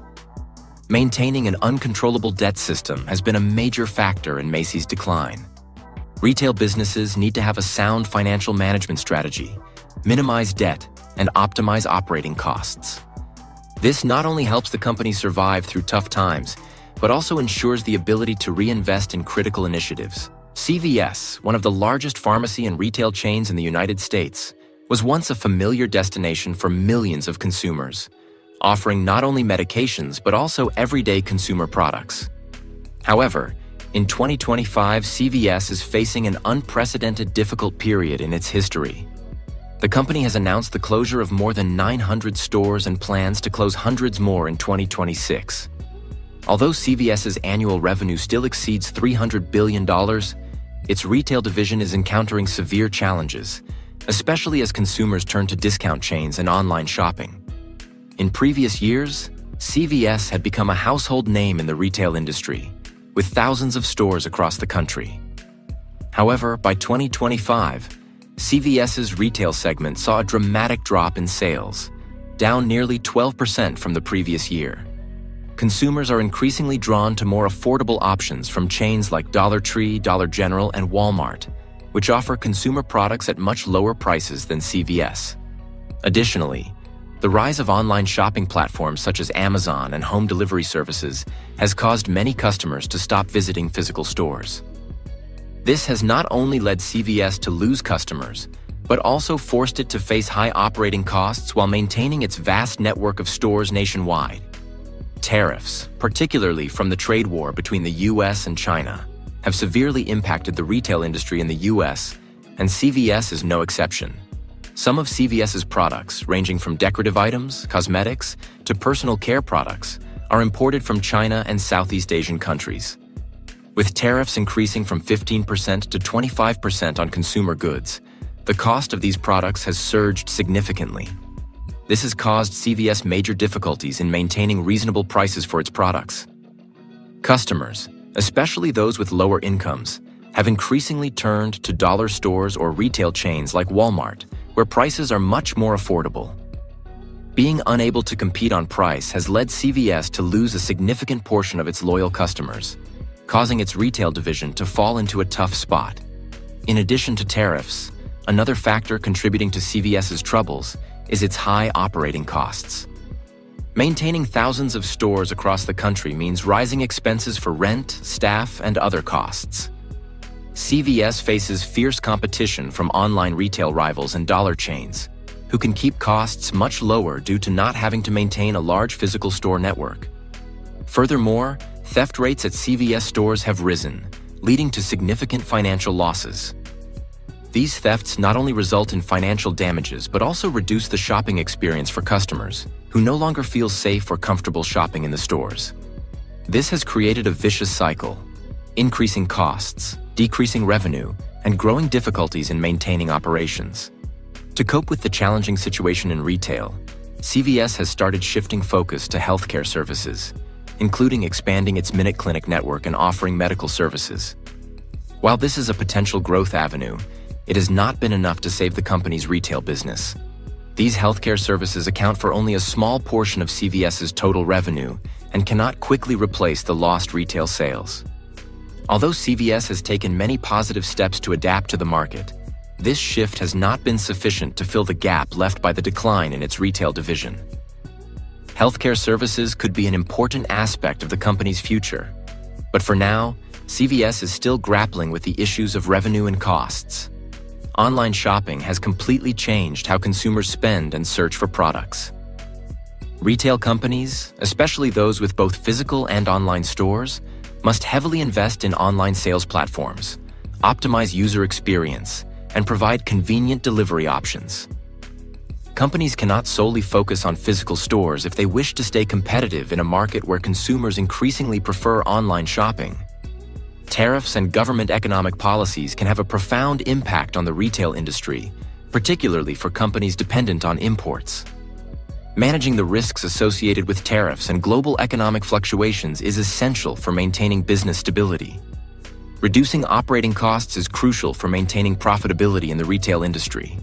Maintaining an uncontrollable debt system has been a major factor in Macy's decline. Retail businesses need to have a sound financial management strategy, minimize debt, and optimize operating costs. This not only helps the company survive through tough times, but also ensures the ability to reinvest in critical initiatives. CVS, one of the largest pharmacy and retail chains in the United States, was once a familiar destination for millions of consumers, offering not only medications but also everyday consumer products. However, in 2025, CVS is facing an unprecedented difficult period in its history. The company has announced the closure of more than 900 stores and plans to close hundreds more in 2026. Although CVS's annual revenue still exceeds $300 billion, its retail division is encountering severe challenges, especially as consumers turn to discount chains and online shopping. In previous years, CVS had become a household name in the retail industry, with thousands of stores across the country. However, by 2025, CVS's retail segment saw a dramatic drop in sales, down nearly 12% from the previous year. Consumers are increasingly drawn to more affordable options from chains like Dollar Tree, Dollar General, and Walmart, which offer consumer products at much lower prices than CVS. Additionally, the rise of online shopping platforms such as Amazon and home delivery services has caused many customers to stop visiting physical stores. This has not only led CVS to lose customers, but also forced it to face high operating costs while maintaining its vast network of stores nationwide. Tariffs, particularly from the trade war between the US and China, have severely impacted the retail industry in the US, and CVS is no exception. Some of CVS's products, ranging from decorative items, cosmetics, to personal care products, are imported from China and Southeast Asian countries. With tariffs increasing from 15% to 25% on consumer goods, the cost of these products has surged significantly. This has caused CVS major difficulties in maintaining reasonable prices for its products. Customers, especially those with lower incomes, have increasingly turned to dollar stores or retail chains like Walmart, where prices are much more affordable. Being unable to compete on price has led CVS to lose a significant portion of its loyal customers, causing its retail division to fall into a tough spot. In addition to tariffs, another factor contributing to CVS's troubles is its high operating costs. Maintaining thousands of stores across the country means rising expenses for rent, staff, and other costs. CVS faces fierce competition from online retail rivals and dollar chains, who can keep costs much lower due to not having to maintain a large physical store network. Furthermore, theft rates at CVS stores have risen, leading to significant financial losses. These thefts not only result in financial damages but also reduce the shopping experience for customers, who no longer feel safe or comfortable shopping in the stores. This has created a vicious cycle, increasing costs, decreasing revenue, and growing difficulties in maintaining operations. To cope with the challenging situation in retail, CVS has started shifting focus to healthcare services, including expanding its Minute Clinic network and offering medical services. While this is a potential growth avenue, it has not been enough to save the company's retail business. These healthcare services account for only a small portion of CVS's total revenue and cannot quickly replace the lost retail sales. Although CVS has taken many positive steps to adapt to the market, this shift has not been sufficient to fill the gap left by the decline in its retail division. Healthcare services could be an important aspect of the company's future, but for now, CVS is still grappling with the issues of revenue and costs. Online shopping has completely changed how consumers spend and search for products. Retail companies, especially those with both physical and online stores, must heavily invest in online sales platforms, optimize user experience, and provide convenient delivery options. Companies cannot solely focus on physical stores if they wish to stay competitive in a market where consumers increasingly prefer online shopping. Tariffs and government economic policies can have a profound impact on the retail industry, particularly for companies dependent on imports. Managing the risks associated with tariffs and global economic fluctuations is essential for maintaining business stability. Reducing operating costs is crucial for maintaining profitability in the retail industry.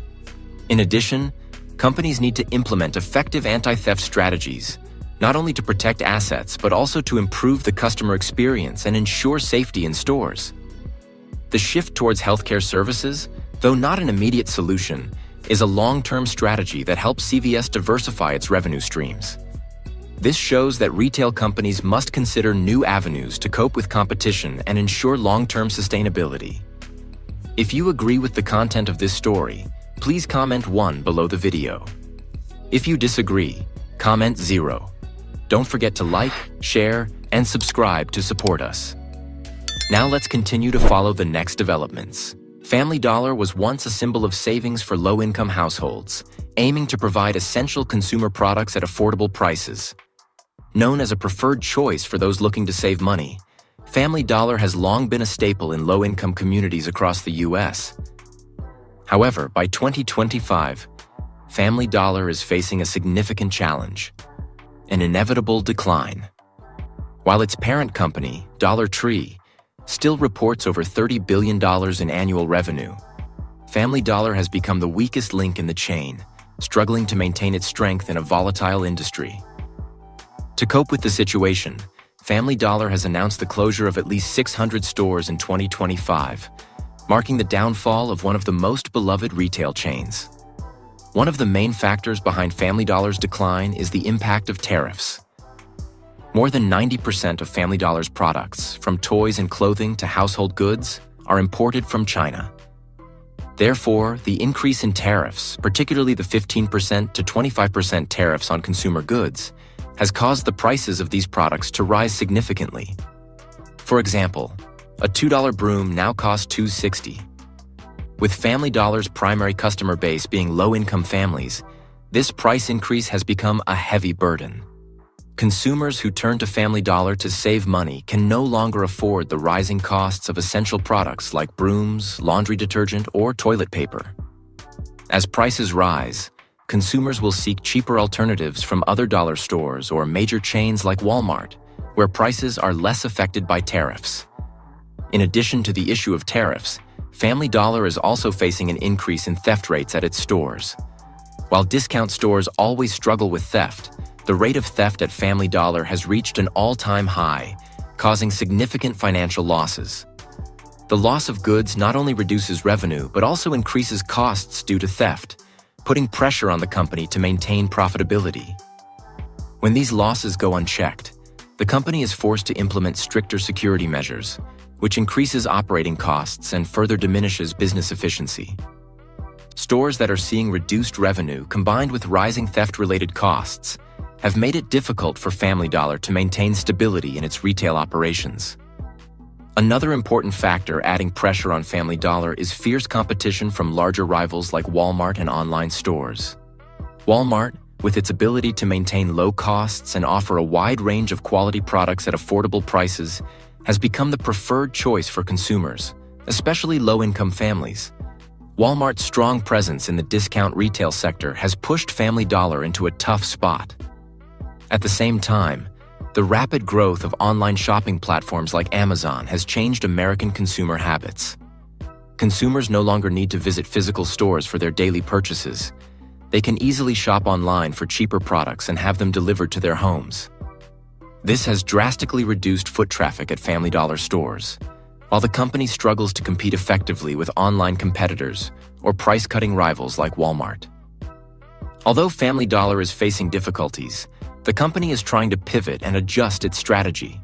In addition, companies need to implement effective anti-theft strategies, not only to protect assets, but also to improve the customer experience and ensure safety in stores. The shift towards healthcare services, though not an immediate solution, is a long-term strategy that helps CVS diversify its revenue streams. This shows that retail companies must consider new avenues to cope with competition and ensure long-term sustainability. If you agree with the content of this story, please comment 1 below the video. If you disagree, comment 0. Don't forget to like, share, and subscribe to support us. Now let's continue to follow the next developments. Family Dollar was once a symbol of savings for low-income households, aiming to provide essential consumer products at affordable prices. Known as a preferred choice for those looking to save money, Family Dollar has long been a staple in low-income communities across the US. However, by 2025, Family Dollar is facing a significant challenge: an inevitable decline. While its parent company, Dollar Tree, still reports over $30 billion in annual revenue, Family Dollar has become the weakest link in the chain, struggling to maintain its strength in a volatile industry. To cope with the situation, Family Dollar has announced the closure of at least 600 stores in 2025, marking the downfall of one of the most beloved retail chains. One of the main factors behind Family Dollar's decline is the impact of tariffs. More than 90% of Family Dollar's products, from toys and clothing to household goods, are imported from China. Therefore, the increase in tariffs, particularly the 15% to 25% tariffs on consumer goods, has caused the prices of these products to rise significantly. For example, a $2 broom now costs $2.60. With Family Dollar's primary customer base being low-income families, this price increase has become a heavy burden. Consumers who turn to Family Dollar to save money can no longer afford the rising costs of essential products like brooms, laundry detergent, or toilet paper. As prices rise, consumers will seek cheaper alternatives from other dollar stores or major chains like Walmart, where prices are less affected by tariffs. In addition to the issue of tariffs, Family Dollar is also facing an increase in theft rates at its stores. While discount stores always struggle with theft, the rate of theft at Family Dollar has reached an all-time high, causing significant financial losses. The loss of goods not only reduces revenue but also increases costs due to theft, putting pressure on the company to maintain profitability. When these losses go unchecked, the company is forced to implement stricter security measures, which increases operating costs and further diminishes business efficiency. Stores that are seeing reduced revenue combined with rising theft-related costs have made it difficult for Family Dollar to maintain stability in its retail operations. Another important factor adding pressure on Family Dollar is fierce competition from larger rivals like Walmart and online stores. Walmart, with its ability to maintain low costs and offer a wide range of quality products at affordable prices, has become the preferred choice for consumers, especially low-income families. Walmart's strong presence in the discount retail sector has pushed Family Dollar into a tough spot. At the same time, the rapid growth of online shopping platforms like Amazon has changed American consumer habits. Consumers no longer need to visit physical stores for their daily purchases. They can easily shop online for cheaper products and have them delivered to their homes. This has drastically reduced foot traffic at Family Dollar stores, while the company struggles to compete effectively with online competitors or price-cutting rivals like Walmart. Although Family Dollar is facing difficulties, the company is trying to pivot and adjust its strategy.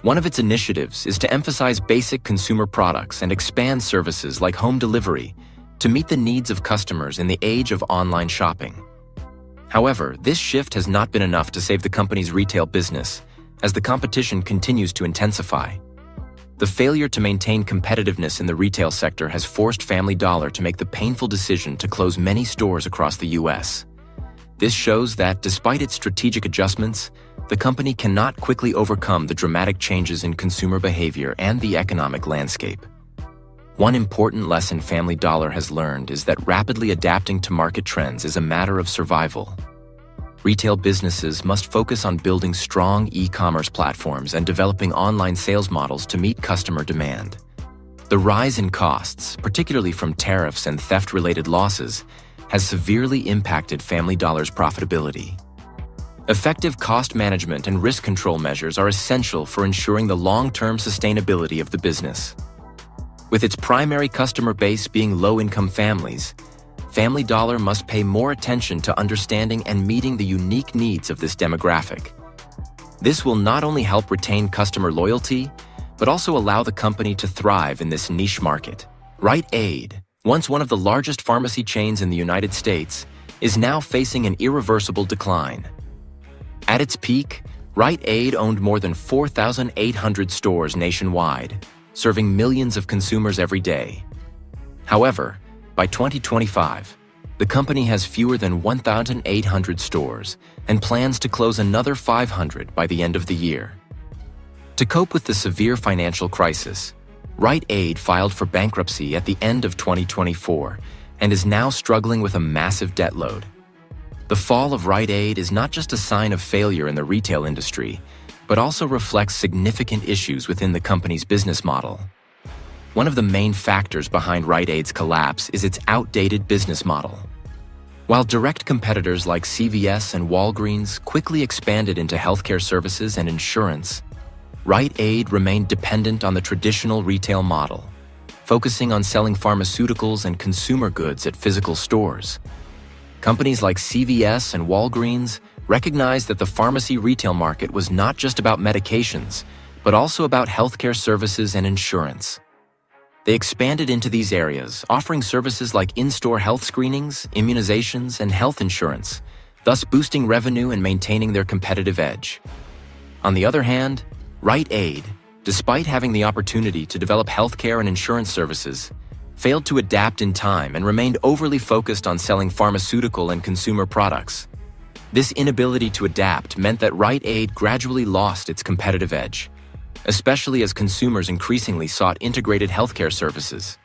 One of its initiatives is to emphasize basic consumer products and expand services like home delivery to meet the needs of customers in the age of online shopping. However, this shift has not been enough to save the company's retail business, as the competition continues to intensify. The failure to maintain competitiveness in the retail sector has forced Family Dollar to make the painful decision to close many stores across the U.S. This shows that, despite its strategic adjustments, the company cannot quickly overcome the dramatic changes in consumer behavior and the economic landscape. One important lesson Family Dollar has learned is that rapidly adapting to market trends is a matter of survival. Retail businesses must focus on building strong e-commerce platforms and developing online sales models to meet customer demand. The rise in costs, particularly from tariffs and theft-related losses, has severely impacted Family Dollar's profitability. Effective cost management and risk control measures are essential for ensuring the long-term sustainability of the business. With its primary customer base being low-income families, Family Dollar must pay more attention to understanding and meeting the unique needs of this demographic. This will not only help retain customer loyalty, but also allow the company to thrive in this niche market. Rite Aid, once one of the largest pharmacy chains in the United States, is now facing an irreversible decline. At its peak, Rite Aid owned more than 4,800 stores nationwide, serving millions of consumers every day. However, by 2025, the company has fewer than 1,800 stores and plans to close another 500 by the end of the year. To cope with the severe financial crisis, Rite Aid filed for bankruptcy at the end of 2024 and is now struggling with a massive debt load. The fall of Rite Aid is not just a sign of failure in the retail industry, but also reflects significant issues within the company's business model. One of the main factors behind Rite Aid's collapse is its outdated business model. While direct competitors like CVS and Walgreens quickly expanded into healthcare services and insurance, Rite Aid remained dependent on the traditional retail model, focusing on selling pharmaceuticals and consumer goods at physical stores. Companies like CVS and Walgreens recognized that the pharmacy retail market was not just about medications, but also about healthcare services and insurance. They expanded into these areas, offering services like in-store health screenings, immunizations, and health insurance, thus boosting revenue and maintaining their competitive edge. On the other hand, Rite Aid, despite having the opportunity to develop healthcare and insurance services, failed to adapt in time and remained overly focused on selling pharmaceutical and consumer products. This inability to adapt meant that Rite Aid gradually lost its competitive edge, especially as consumers increasingly sought integrated healthcare services.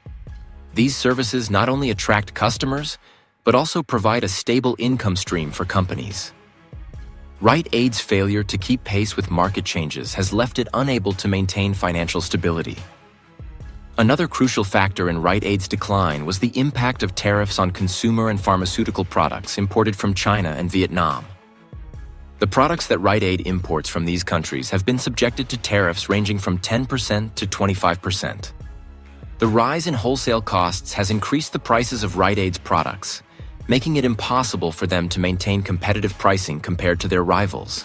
These services not only attract customers, but also provide a stable income stream for companies. Rite Aid's failure to keep pace with market changes has left it unable to maintain financial stability. Another crucial factor in Rite Aid's decline was the impact of tariffs on consumer and pharmaceutical products imported from China and Vietnam. The products that Rite Aid imports from these countries have been subjected to tariffs ranging from 10% to 25%. The rise in wholesale costs has increased the prices of Rite Aid's products, making it impossible for them to maintain competitive pricing compared to their rivals.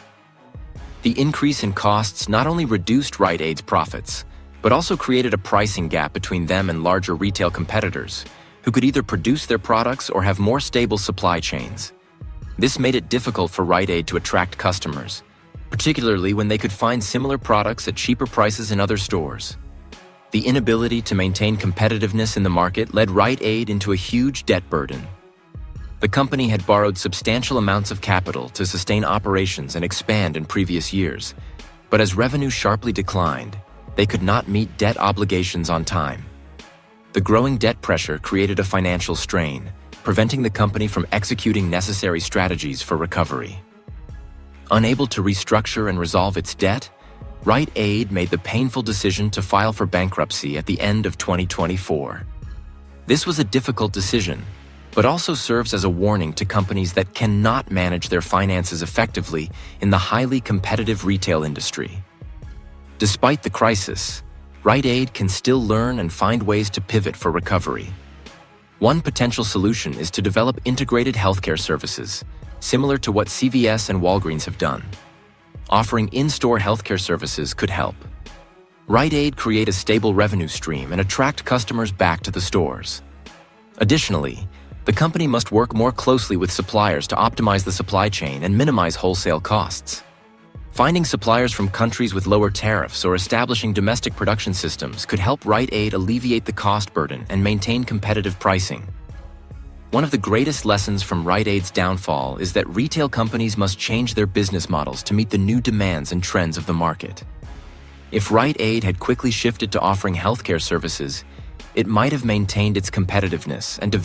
The increase in costs not only reduced Rite Aid's profits, but also created a pricing gap between them and larger retail competitors, who could either produce their products or have more stable supply chains. This made it difficult for Rite Aid to attract customers, particularly when they could find similar products at cheaper prices in other stores. The inability to maintain competitiveness in the market led Rite Aid into a huge debt burden. The company had borrowed substantial amounts of capital to sustain operations and expand in previous years, but as revenue sharply declined, they could not meet debt obligations on time. The growing debt pressure created a financial strain, preventing the company from executing necessary strategies for recovery. Unable to restructure and resolve its debt, Rite Aid made the painful decision to file for bankruptcy at the end of 2024. This was a difficult decision, but also serves as a warning to companies that cannot manage their finances effectively in the highly competitive retail industry. Despite the crisis, Rite Aid can still learn and find ways to pivot for recovery. One potential solution is to develop integrated healthcare services, similar to what CVS and Walgreens have done. Offering in-store healthcare services could help. Rite Aid create a stable revenue stream and attract customers back to the stores. Additionally, the company must work more closely with suppliers to optimize the supply chain and minimize wholesale costs. Finding suppliers from countries with lower tariffs or establishing domestic production systems could help Rite Aid alleviate the cost burden and maintain competitive pricing. One of the greatest lessons from Rite Aid's downfall is that retail companies must change their business models to meet the new demands and trends of the market. If Rite Aid had quickly shifted to offering healthcare services, it might have maintained its competitiveness and developed